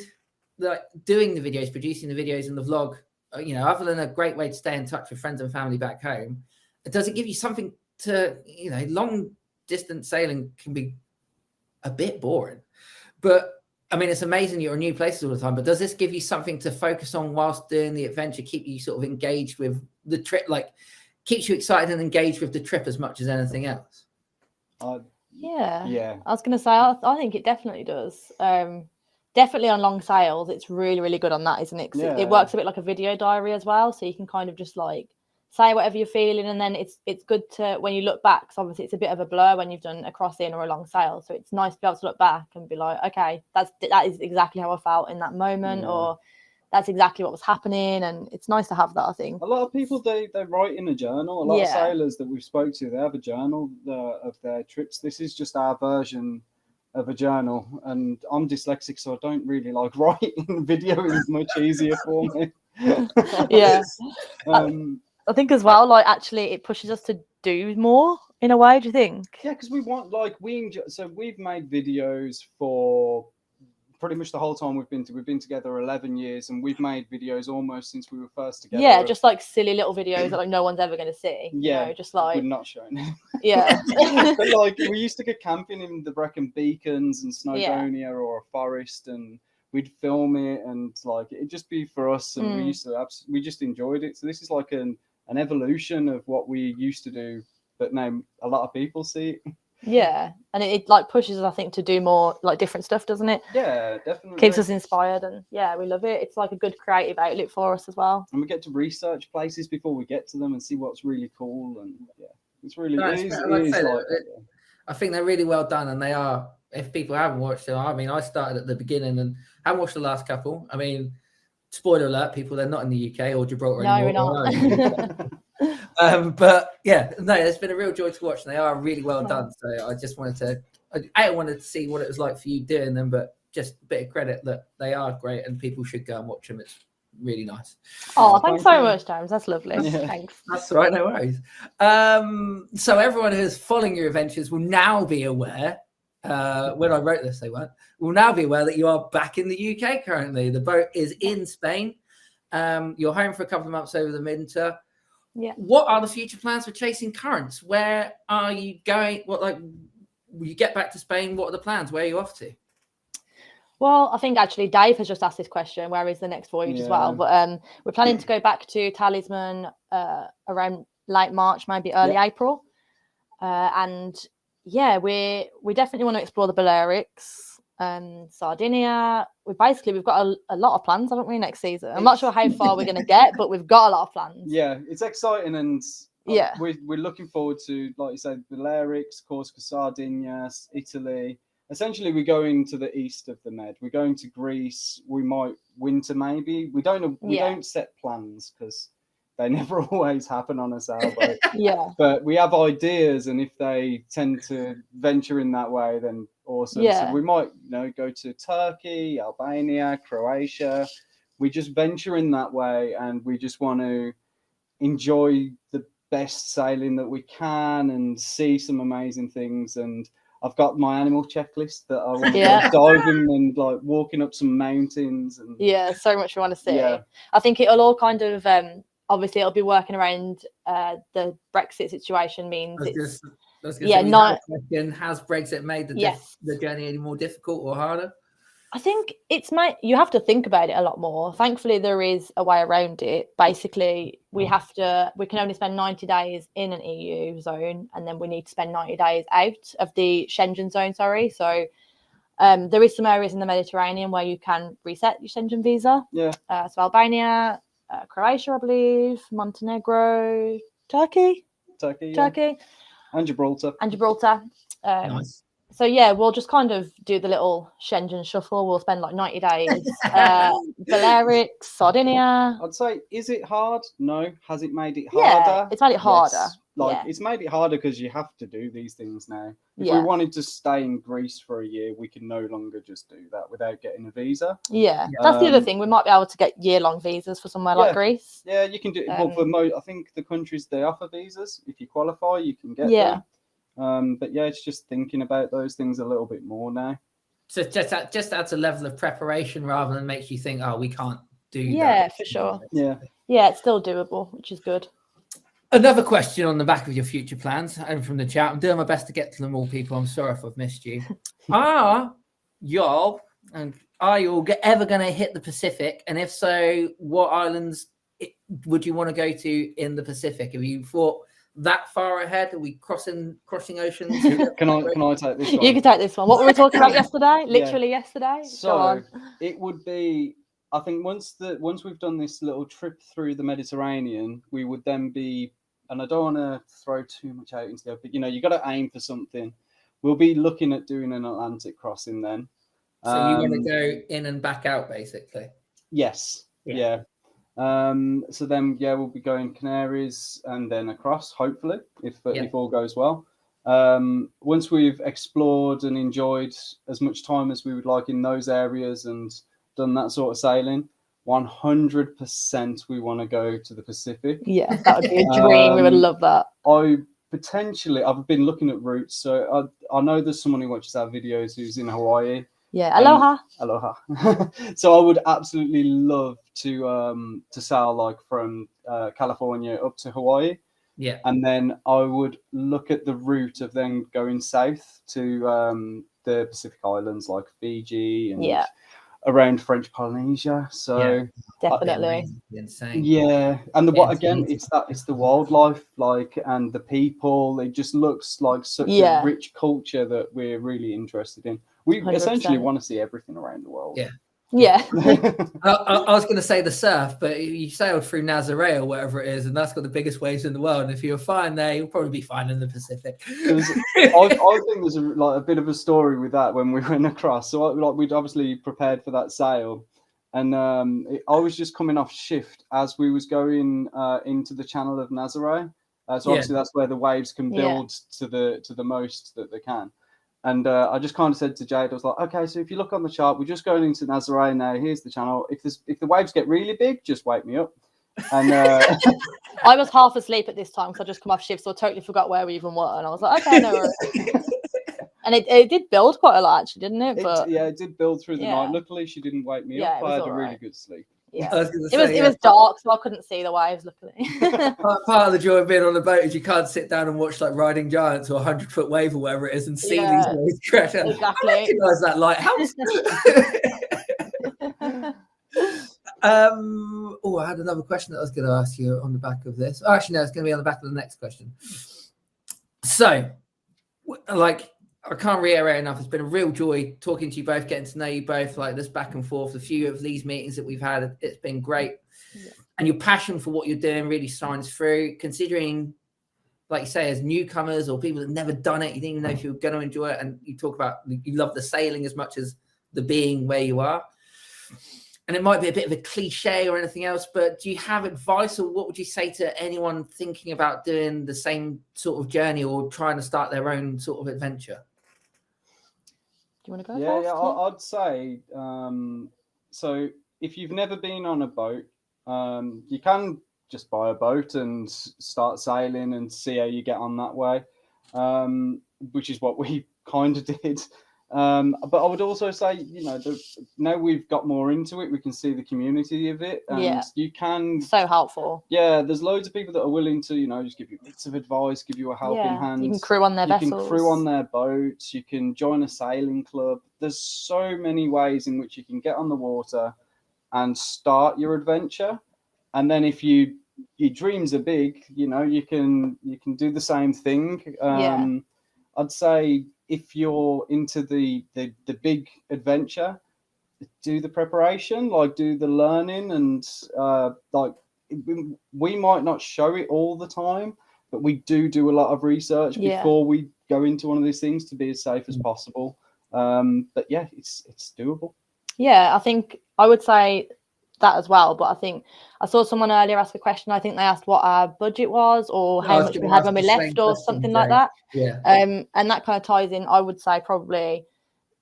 that doing the videos, producing the videos and the vlog, other than a great way to stay in touch with friends and family back home, does it give you something to, long distance sailing can be a bit boring, but I mean, it's amazing you're in new places all the time, but does this give you something to focus on whilst doing the adventure, keep you sort of engaged with the trip, like keeps you excited and engaged with the trip as much as anything else? I was going to say, I think it definitely does. Definitely on long sails, it's really, really good on that, isn't it? It works a bit like a video diary as well, so you can kind of just like say whatever you're feeling, and then it's good to, when you look back, because obviously it's a bit of a blur when you've done a crossing or a long sail, so it's nice to be able to look back and be like, okay, that is exactly how I felt in that moment, or that's exactly what was happening, and it's nice to have that, I think. A lot of people, they write in a journal. A lot of sailors that we've spoke to, they have a journal of their trips. This is just our version of a journal, and I'm dyslexic, so I don't really like writing. Video is much easier for me. I think as well, like, actually it pushes us to do more in a way, do you think? Yeah, because we want, like, so we've made videos for pretty much the whole time we've been together 11 years, and we've made videos almost since we were first together. Yeah, just like silly little videos that like no one's ever going to see. Yeah, you know, just like we're not showing it. Yeah. But like we used to go camping in the Brecon Beacons and Snowdonia or a forest, and we'd film it, and like it'd just be for us, and we just enjoyed it. So this is like an evolution of what we used to do, but now a lot of people see it. Yeah, and it like pushes us, I think, to do more like different stuff, doesn't it? Yeah, definitely. Keeps us inspired, and yeah, we love it. It's like a good creative outlet for us as well. And we get to research places before we get to them and see what's really cool, and yeah, it's really I think they're really well done, and they are. If people haven't watched them, I mean, I started at the beginning and haven't watched the last couple. I mean, spoiler alert, people, they're not in the UK or Gibraltar anymore. No, we're not. But yeah, no, it's been a real joy to watch, and they are really well done. So I just wanted to see what it was like for you doing them, but just a bit of credit that they are great, and people should go and watch them. It's really nice. Oh, thanks so much, James. That's lovely. Yeah. Thanks. That's all right, no worries. So everyone who's following your adventures will now be aware. When I wrote this, they weren't. Will now be aware that you are back in the UK currently. The boat is in Spain. You're home for a couple of months over the winter. Yeah. What are the future plans for Chasing Currents? Where are you going? What, like, will you get back to Spain? What are the plans? Where are you off to? Well, I think actually Dave has just asked this question. Where is the next voyage as well? But we're planning to go back to Talisman around late March, maybe early April. And yeah, we definitely want to explore the Balearics, Sardinia. We've got a lot of plans, haven't we, next season? I'm not sure how far we're going to get, but we've got a lot of plans. Yeah, it's exciting, and we're looking forward to, like you said, Balearics, Corsica, Sardinia, Italy. Essentially, we're going to the east of the Med. We're going to Greece. We might winter, maybe. We don't set plans because they never always happen on a sailboat. But we have ideas, and if they tend to venture in that way, then awesome. So we might, go to Turkey, Albania, Croatia. We just venture in that way, and we just want to enjoy the best sailing that we can and see some amazing things. And I've got my animal checklist that I want to go diving and like walking up some mountains. And so much we want to see. I think it'll all kind of obviously it'll be working around the Brexit situation. Means has Brexit made the journey any more difficult or harder? I think you have to think about it a lot more. Thankfully, there is a way around it. Basically, we can only spend 90 days in an EU zone, and then we need to spend 90 days out of the Schengen zone. So there is some areas in the Mediterranean where you can reset your Schengen visa. So Albania, Croatia, I believe, Montenegro, Turkey, and Gibraltar. Nice. So we'll just kind of do the little Schengen shuffle. We'll spend like 90 days. Balearics, Sardinia. I'd say, is it hard? No. Has it made it harder? Yeah, it's made it harder. Yes. It's made it harder because you have to do these things now. If we wanted to stay in Greece for a year, we can no longer just do that without getting a visa. That's the other thing. We might be able to get year-long visas for somewhere like Greece. Yeah, you can do it. Well, I think the countries, they offer visas. If you qualify, you can get them. But it's just thinking about those things a little bit more now. So just adds a level of preparation rather than makes you think, we can't do that. Yeah, for sure. Yeah, it's still doable, which is good. Another question on the back of your future plans and from the chat. I'm doing my best to get to them all, people. I'm sorry if I've missed you. Are y'all ever going to hit the Pacific? And if so, what islands would you want to go to in the Pacific? Have you thought that far ahead? Are we crossing oceans? Can I take this one? You can take this one. What were we talking about yesterday? Literally yesterday. So it would be, I think once we've done this little trip through the Mediterranean, we would then be, and I don't want to throw too much out into there, but you got to aim for something. We'll be looking at doing an Atlantic crossing then. So you want to go in and back out, basically? Yes. Yeah. So then, we'll be going Canaries and then across, hopefully, if all goes well. Once we've explored and enjoyed as much time as we would like in those areas and done that sort of sailing, 100% we want to go to the Pacific. Yeah, that would be a dream. We would love that. I've been looking at routes. So I know there's someone who watches our videos who's in Hawaii. Yeah, aloha. Aloha. So I would absolutely love to sail like from California up to Hawaii. Yeah. And then I would look at the route of then going south to the Pacific Islands like Fiji and around French Polynesia. So definitely insane. Yeah, and what again? It's the wildlife, like, and the people. It just looks like such a rich culture that we're really interested in. We 100%. Essentially want to see everything around the world. Yeah. I was going to say the surf, but you sailed through Nazare or whatever it is, and that's got the biggest waves in the world. And if you're fine there, you'll probably be fine in the Pacific. I think there's a bit of a story with that when we went across. So we'd obviously prepared for that sail, and I was just coming off shift as we was going into the channel of Nazare. So obviously that's where the waves can build to the most that they can. And I just kind of said to Jade, I was like, okay, so if you look on the chart, we're just going into Nazare now. Here's the channel. If the waves get really big, just wake me up. And I was half asleep at this time because I just come off shift, so I totally forgot where we even were. And I was like, okay, no worries. And it did build quite a lot, actually, didn't it? But it did build through the night. Luckily, she didn't wake me up. I had a really good sleep. Yeah, it was dark, so I couldn't see the waves. Luckily, part of the joy of being on the boat is you can't sit down and watch like Riding Giants or 100-foot wave or whatever it is and see these waves crash. Exactly. I recognise that lighthouse. I had another question that I was going to ask you on the back of this. Oh, actually, no, it's going to be on the back of the next question. So, like, I can't reiterate enough. It's been a real joy talking to you both, getting to know you both, like this back and forth. A few of these meetings that we've had, it's been great. Yeah. And your passion for what you're doing really shines through, considering, like you say, as newcomers or people that never done it, you didn't even know if you were going to enjoy it. And you talk about, you love the sailing as much as the being where you are. And it might be a bit of a cliche or anything else, but do you have advice, or what would you say to anyone thinking about doing the same sort of journey or trying to start their own sort of adventure? Do you want to go first? Yeah, I'd say, so if you've never been on a boat, you can just buy a boat and start sailing and see how you get on that way, which is what we kind of did. But I would also say, now we've got more into it, we can see the community of it, and you can so helpful. Yeah, there's loads of people that are willing to, just give you bits of advice, give you a helping hand. You can crew on their vessels. You can crew on their boats. You can join a sailing club. There's so many ways in which you can get on the water and start your adventure. And then if your dreams are big, you can do the same thing. I'd say, if you're into the big adventure, do the preparation, like do the learning, and we might not show it all the time, but we do a lot of research before we go into one of these things to be as safe as possible. But yeah, it's doable. Yeah, I think I would say that as well, but I think I saw someone earlier ask a question. I think they asked what our budget was or how much we had when we left or something like that. And that kind of ties in. I would say probably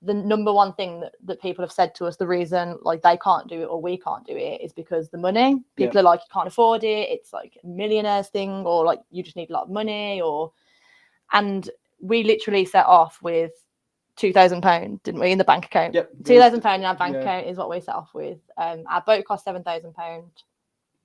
the number one thing that people have said to us, the reason like they can't do it or we can't do it is because the money. People are like, you can't afford it, it's like a millionaire's thing, or like you just need a lot of money, and we literally set off with £2,000, didn't we, in the bank account? £2,000 in our bank account is what we set off with. Our boat cost £7,000.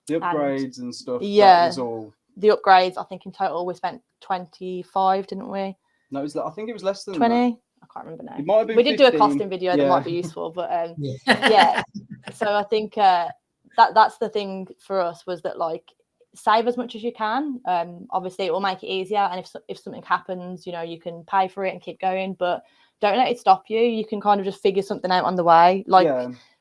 The upgrades and stuff. Yeah, was all. The upgrades. I think in total we spent 25, didn't we? No, I think it was less than 20. That. I can't remember now. It might have been we 15. Did do a costing video that might be useful, but So I think that's the thing for us, was that like save as much as you can. Obviously it will make it easier, and if something happens, you can pay for it and keep going, but don't let it stop you. You can kind of just figure something out on the way.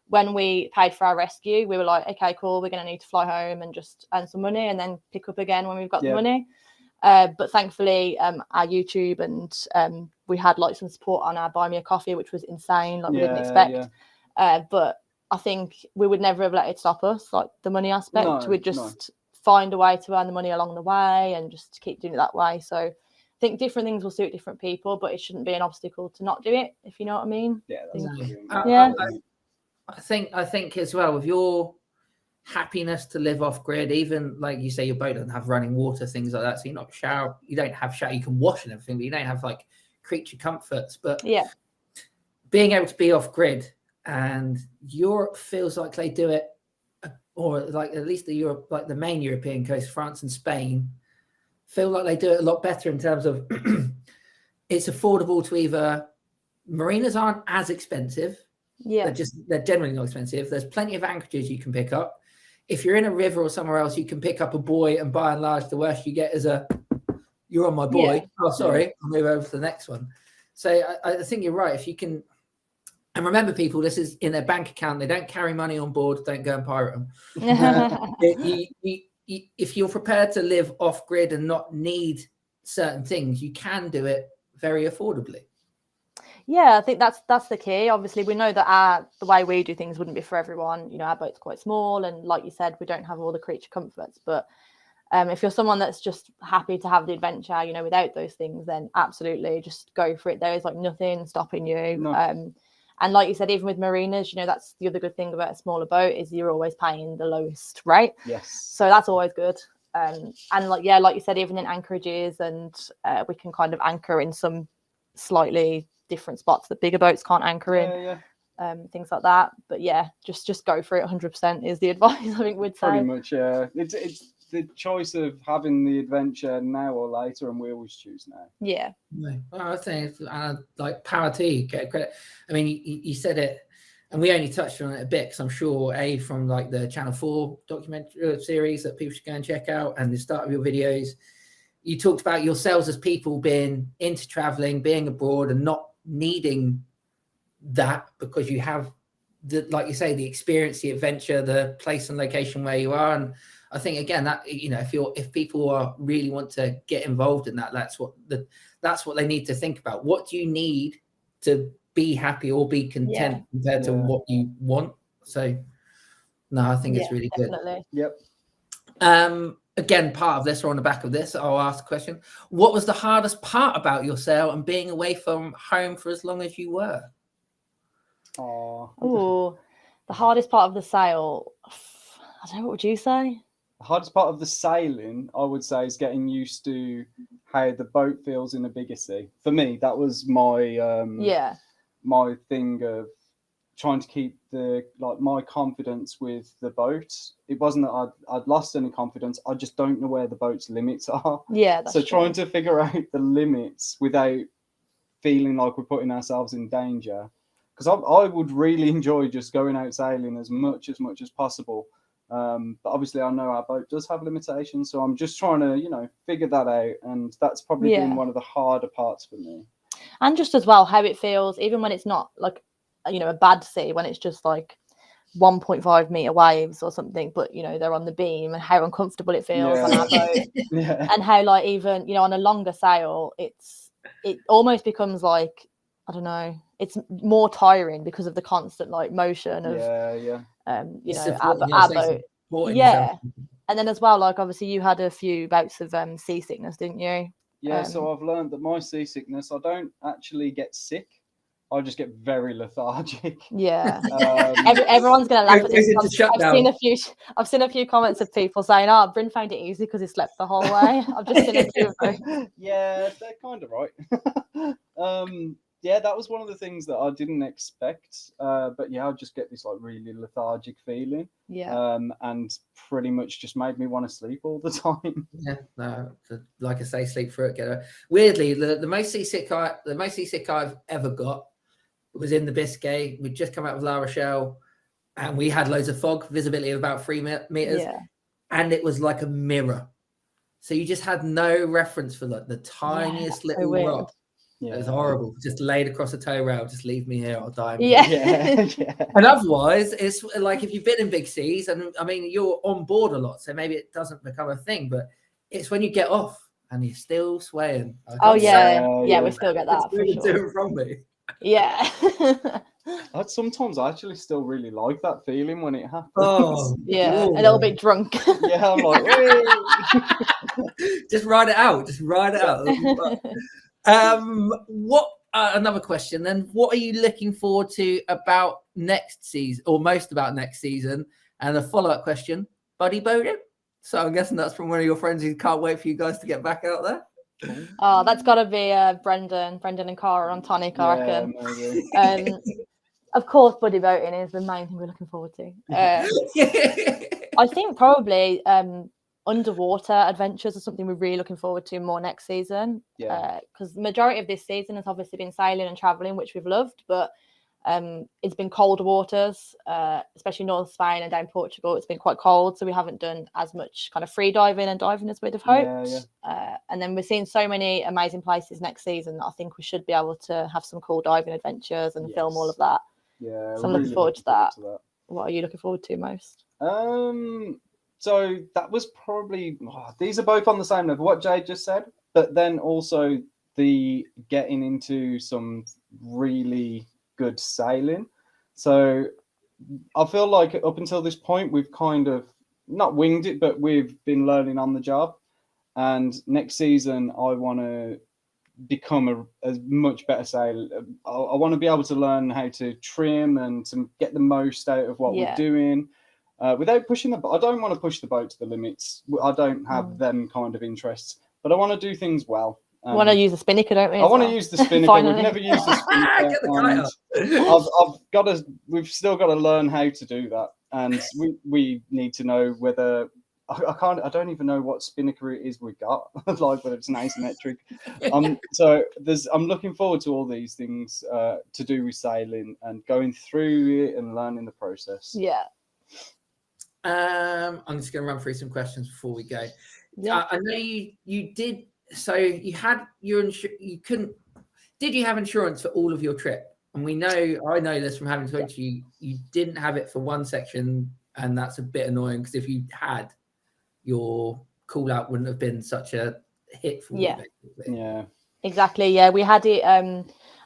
When we paid for our rescue, we were like, okay, cool, we're going to need to fly home and just earn some money and then pick up again when we've got the money. But thankfully, our YouTube and we had like some support on our Buy Me a Coffee, which was insane, like we didn't expect. But I think we would never have let it stop us, like the money aspect. We'd just find a way to earn the money along the way and just keep doing it that way. So I think different things will suit different people, but it shouldn't be an obstacle to not do it, if you know what I mean. I think as well, with your happiness to live off grid, even like you say, your boat doesn't have running water, things like that, so you don't have shower, you can wash and everything, but you don't have like creature comforts. But being able to be off grid, and Europe feels like they do it, or like at least the Europe, like the main European coast, France and Spain, feel like they do it a lot better in terms of it's affordable to either marinas aren't as expensive. Yeah, they're generally not expensive. There's plenty of anchorages you can pick up. If you're in a river or somewhere else, you can pick up a buoy, and by and large, the worst you get is you're on my buoy. Yeah. Oh, sorry, I'll move over to the next one. So I think you're right. If you can. And remember, people, this is in their bank account. They don't carry money on board. Don't go and pirate them. If you're prepared to live off grid and not need certain things, you can do it very affordably. Yeah, I think that's the key. Obviously, we know that the way we do things wouldn't be for everyone. You know, our boat's quite small, and like you said, we don't have all the creature comforts. But if you're someone that's just happy to have the adventure, you know, without those things, then absolutely just go for it. There is like nothing stopping you. No. And like you said, even with marinas, you know, that's the other good thing about a smaller boat is you're always paying the lowest rate. Yes. So that's always good. And like you said, even in anchorages, and we can kind of anchor in some slightly different spots that bigger boats can't anchor in. Things like that. But yeah, just go for it. 100% is the advice I think we'd say. Pretty much, yeah. It's the choice of having the adventure now or later, and we always choose now. Yeah. Well, I think like power to you, get credit. I mean, you said it, and we only touched on it a bit because I'm sure from like the Channel 4 documentary series that people should go and check out, and the start of your videos, you talked about yourselves as people being into traveling, being abroad, and not needing that because you have like you say, the experience, the adventure, the place and location where you are. And I think again that, you know, if people really want to get involved in that, that's what they need to think about. What do you need to be happy or be content compared to what you want? So no, I think it's really definitely. Good. Yep. Again, part of this or on the back of this, I'll ask a question. What was the hardest part about your sail and being away from home for as long as you were? Oh, the hardest part of the sail. I don't know. What would you say? The hardest part of the sailing, I would say, is getting used to how the boat feels in a bigger sea. For me, that was my my thing of trying to keep my confidence with the boat. It wasn't that I'd lost any confidence. I just don't know where the boat's limits are. Yeah, that's so true. Trying to figure out the limits without feeling like we're putting ourselves in danger. Because I would really enjoy just going out sailing as much as possible. But obviously I know our boat does have limitations, so I'm just trying to, you know, figure that out. And that's probably been one of the harder parts for me. And just as well, how it feels, even when it's not like, you know, a bad sea, when it's just like 1.5 meter waves or something, but you know, they're on the beam, and how uncomfortable it feels on our boat. And how, like, even, you know, on a longer sail, it almost becomes like, I don't know, it's more tiring because of the constant like motion of you know, our boat. And then as well, like obviously you had a few bouts of seasickness, didn't you? So I've learned that my seasickness, I don't actually get sick, I just get very lethargic. Everyone's gonna laugh at this. I've seen a few comments of people saying, "Oh, Brynn found it easy because he slept the whole way." I've just seen a few of those. Yeah, they're kind of right. That was one of the things that I didn't expect. But yeah, I just get this like really lethargic feeling. And pretty much just made me want to sleep all the time. Yeah, no, like I say, sleep through it. Get it. Weirdly, the most seasick I've ever got was in the Biscay. We'd just come out of La Rochelle, and we had loads of fog, visibility of about 3 meters, and it was like a mirror. So you just had no reference for like the tiniest little rock. It was horrible. Just laid across a tow rail. Just leave me here. I'll die. And otherwise, it's like if you've been in big seas, and I mean, you're on board a lot, so maybe it doesn't become a thing. But it's when you get off and you're still swaying. We still get that. For sure. From me. Yeah. Sometimes I actually still really like that feeling when it happens. Oh, yeah, a little bit drunk. Yeah, I'm like, just ride it out. Just ride it out. What another question then? What are you looking forward to about next season, or most about next season? And a follow-up question: buddy boating. So I'm guessing that's from one of your friends who can't wait for you guys to get back out there. Oh, that's got to be Brendan and Cara on tonic, I reckon. Maybe. Of course, buddy boating is the main thing we're looking forward to. I think probably underwater adventures are something we're really looking forward to more next season. Because the majority of this season has obviously been sailing and traveling, which we've loved, but it's been cold waters, especially North Spain and down Portugal. It's been quite cold, so we haven't done as much kind of free diving and diving as we'd have hoped. And then we're seeing so many amazing places next season that I think we should be able to have some cool diving adventures and film all of that. Yeah, so I'm looking forward to that. What are you looking forward to most? So that was probably these are both on the same level, what Jade just said, but then also the getting into some really good sailing. So I feel like up until this point we've kind of not winged it, but we've been learning on the job. And next season I want to become a much better sailor. I want to be able to learn how to trim and to get the most out of what we're doing without pushing the boat. I don't want to push the boat to the limits. I don't have them kind of interests, but I want to do things well. I want to use the spinnaker, don't we? I want to use the spinnaker. We've never used the spinnaker. We've still got to learn how to do that, and we need to know whether I don't even know what spinnaker it is we got, like whether it's an asymmetric. So I'm looking forward to all these things to do with sailing and going through it and learning the process. Yeah. I'm just going to run through some questions before we go. Yeah. I know you did. So you had your did you have insurance for all of your trip? And I know this from having talked to you, you didn't have it for one section, and that's a bit annoying because if you had, your call out wouldn't have been such a hit for you. Yeah. Exactly. Yeah, we had it.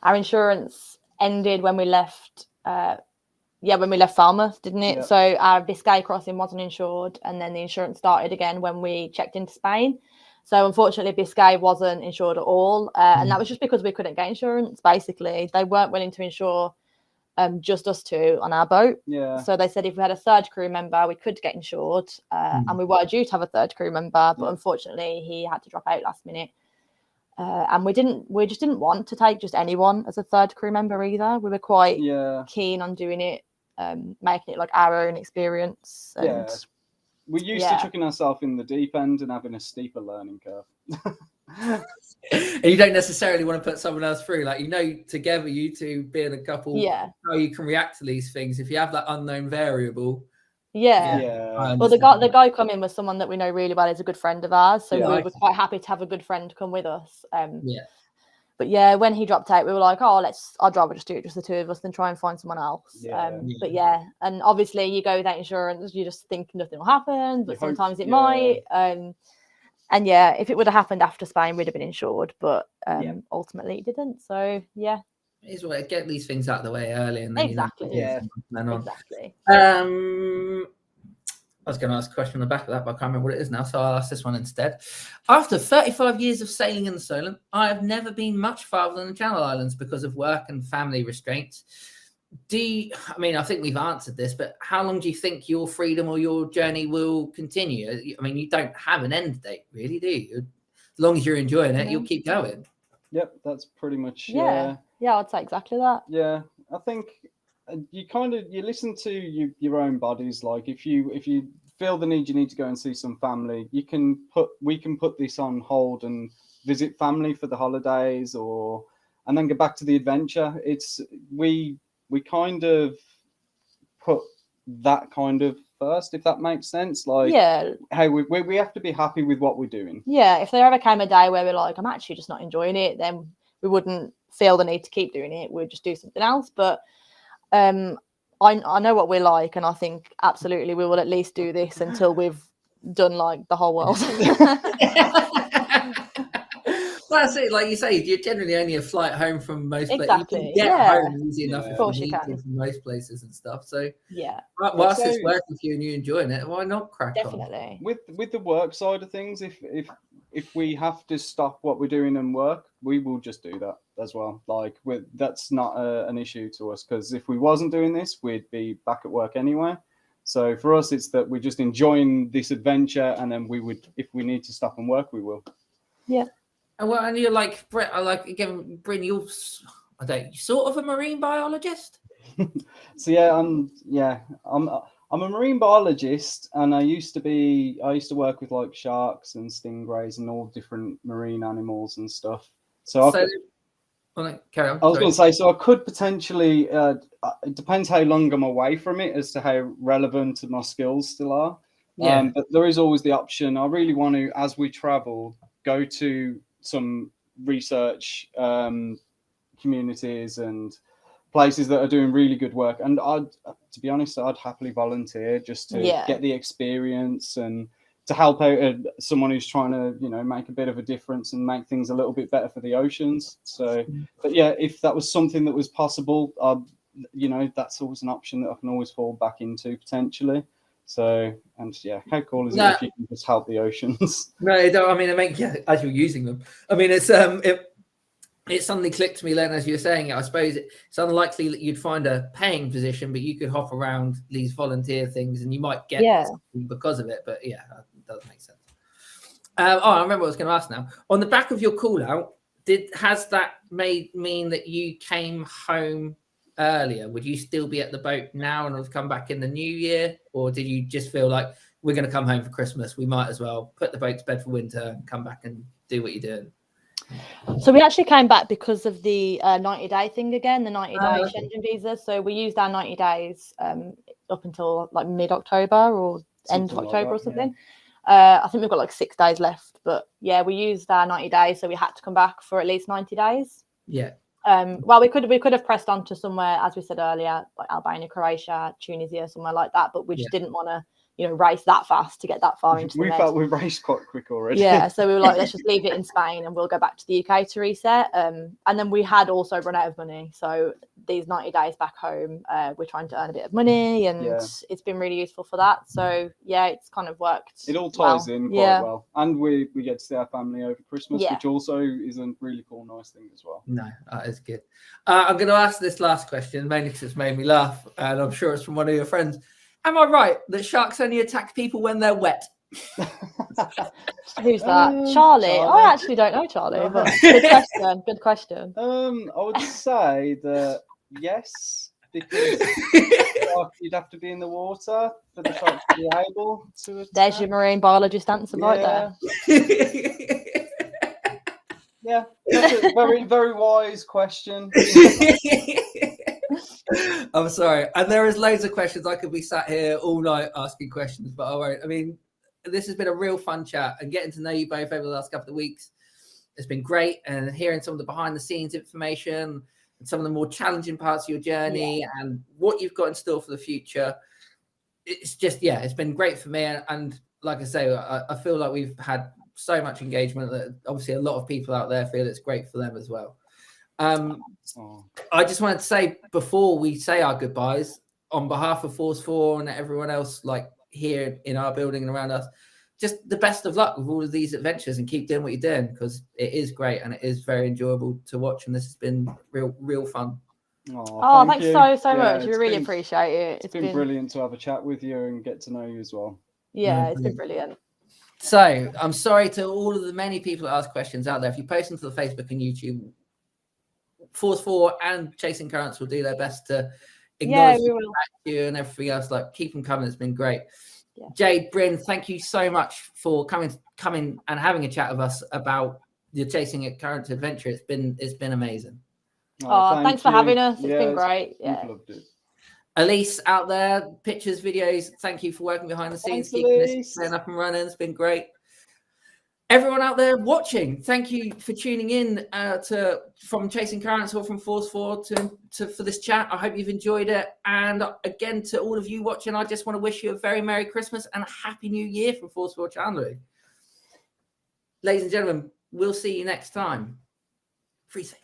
Our insurance ended when we left. When we left Falmouth, didn't it? Yeah. So our Biscay crossing wasn't insured, and then the insurance started again when we checked into Spain. So unfortunately, Biscay wasn't insured at all, and that was just because we couldn't get insurance. Basically, they weren't willing to insure just us two on our boat. Yeah. So they said if we had a third crew member, we could get insured, and we were due to have a third crew member, but unfortunately, he had to drop out last minute. And we just didn't want to take just anyone as a third crew member either. We were quite keen on doing it, making it like our own experience. And we're used to chucking ourselves in the deep end and having a steeper learning curve. And you don't necessarily want to put someone else through, like, together, you two being a couple, how you can react to these things if you have that unknown variable. Well, the guy coming was someone that we know really well. He's a good friend of ours, so we were quite happy to have a good friend come with us. But when he dropped out, we were like, I'd rather just do it just the two of us than try and find someone else. But and obviously you go without insurance, you just think nothing will happen, but sometimes it might. And if it would have happened after Spain, we'd have been insured, but ultimately it didn't. So it's way to get these things out of the way early, and then exactly. I was going to ask a question on the back of that, but I can't remember what it is now, so I'll ask this one instead. After 35 years of sailing in the Solent, I have never been much farther than the Channel Islands because of work and family restraints. I think we've answered this, but how long do you think your freedom or your journey will continue? I mean, you don't have an end date, really, do you? As long as you're enjoying it, you'll keep going. Yep, that's pretty much Yeah, I'd say exactly that. Yeah, I think you listen to your own bodies. Like if you feel the need, you need to go and see some family, we can put this on hold and visit family for the holidays, and then get back to the adventure. We kind of put that kind of first, if that makes sense. Like how we have to be happy with what we're doing. If there ever came a day where we're like, I'm actually just not enjoying it, then we wouldn't feel the need to keep doing it. We'd just do something else. But I know what we're like, and I think absolutely we will at least do this until we've done like the whole world. Well, that's it. Like you say, you're generally only a flight home from most places. Exactly. You can get home easy enough of course you can. from most places and stuff. So whilst it's working for you and you're enjoying it, why not crack on? With the work side of things, if we have to stop what we're doing and work, we will just do that as well. Like that's not an issue to us, because if we wasn't doing this, we'd be back at work anyway. So for us, it's that we're just enjoying this adventure, and then we would, if we need to stop and work, we will. And well, and you're like, again, Brynn, you're sort of a marine biologist. So yeah, I'm a marine biologist, and I used to work with like sharks and stingrays and all different marine animals and stuff. So carry on. I was going to say, so I could potentially. It depends how long I'm away from it as to how relevant my skills still are. Yeah. But there is always the option. I really want to, as we travel, go to some research communities and places that are doing really good work. And to be honest, I'd happily volunteer just to get the experience and to help out someone who's trying to, make a bit of a difference and make things a little bit better for the oceans. So, but yeah, if that was something that was possible, that's always an option that I can always fall back into potentially. So, and yeah, how cool is it if you can just help the oceans? No, I mean, as you're using them. I mean, it suddenly clicked to me then as you were saying it. I suppose it's unlikely that you'd find a paying position, but you could hop around these volunteer things and you might get something because of it. But yeah, it does make sense. I remember what I was going to ask now. On the back of your call out, has that mean that you came home earlier? Would you still be at the boat now and have come back in the new year? Or did you just feel like we're going to come home for Christmas? We might as well put the boat to bed for winter and come back and do what you're doing. So we actually came back because of the 90-day thing again, the 90-day Schengen visa. So we used our 90 days up until like mid-October or end of October or something. Yeah. I think we've got like 6 days left. But yeah, we used our 90 days, so we had to come back for at least 90 days. Yeah. Well, we could have pressed on to somewhere, as we said earlier, like Albania, Croatia, Tunisia, somewhere like that. But we just didn't want to, race that fast to get that far into the We felt we raced quite quick already. Yeah, so we were like, let's just leave it in Spain and we'll go back to the UK to reset. And then we had also run out of money. So these 90 days back home, we're trying to earn a bit of money, and it's been really useful for that. So yeah, it's kind of worked. It all ties in quite well. And we get to see our family over Christmas, which also is a really cool, nice thing as well. No, that is good. I'm going to ask this last question, mainly because it's made me laugh, and I'm sure it's from one of your friends. Am I right that sharks only attack people when they're wet? Who's that? Charlie? I actually don't know Charlie, but good question. Good question. I would say that yes, because you'd have to be in the water for the shark to be able to attack. There's your marine biologist answer right there. Yeah, that's a very, very wise question. I'm sorry. And there is loads of questions. I could be sat here all night asking questions, but I won't. I mean, this has been a real fun chat, and getting to know you both over the last couple of weeks has been great. And hearing some of the behind the scenes information and some of the more challenging parts of your journey and what you've got in store for the future. It's just, it's been great for me. And like I say, I feel like we've had so much engagement that obviously a lot of people out there feel it's great for them as well. I just wanted to say before we say our goodbyes, on behalf of Force 4 and everyone else like here in our building and around us, just the best of luck with all of these adventures, and keep doing what you're doing, because it is great and it is very enjoyable to watch, and this has been real fun. Thanks so much. We really appreciate it. It's been brilliant to have a chat with you and get to know you as well. Yeah, it's been brilliant. So I'm sorry to all of the many people that ask questions out there. If you post them to the Facebook and YouTube, Force 4 and Chasing Currents will do their best to acknowledge you and everything else. Like, keep them coming. It's been great. Yeah. Jade, Brynn, thank you so much for coming and having a chat with us about your Chasing Currents adventure. It's been amazing. Thanks for having us. It's been great. Yeah. Loved it. Elise out there, pictures, videos. Thank you for working behind the scenes, keeping this up and running. It's been great. Everyone out there watching, thank you for tuning in from Chasing Currents or from Force 4 for this chat. I hope you've enjoyed it. And again, to all of you watching, I just want to wish you a very Merry Christmas and a Happy New Year from Force 4 Chandler. Ladies and gentlemen, we'll see you next time. Free safe.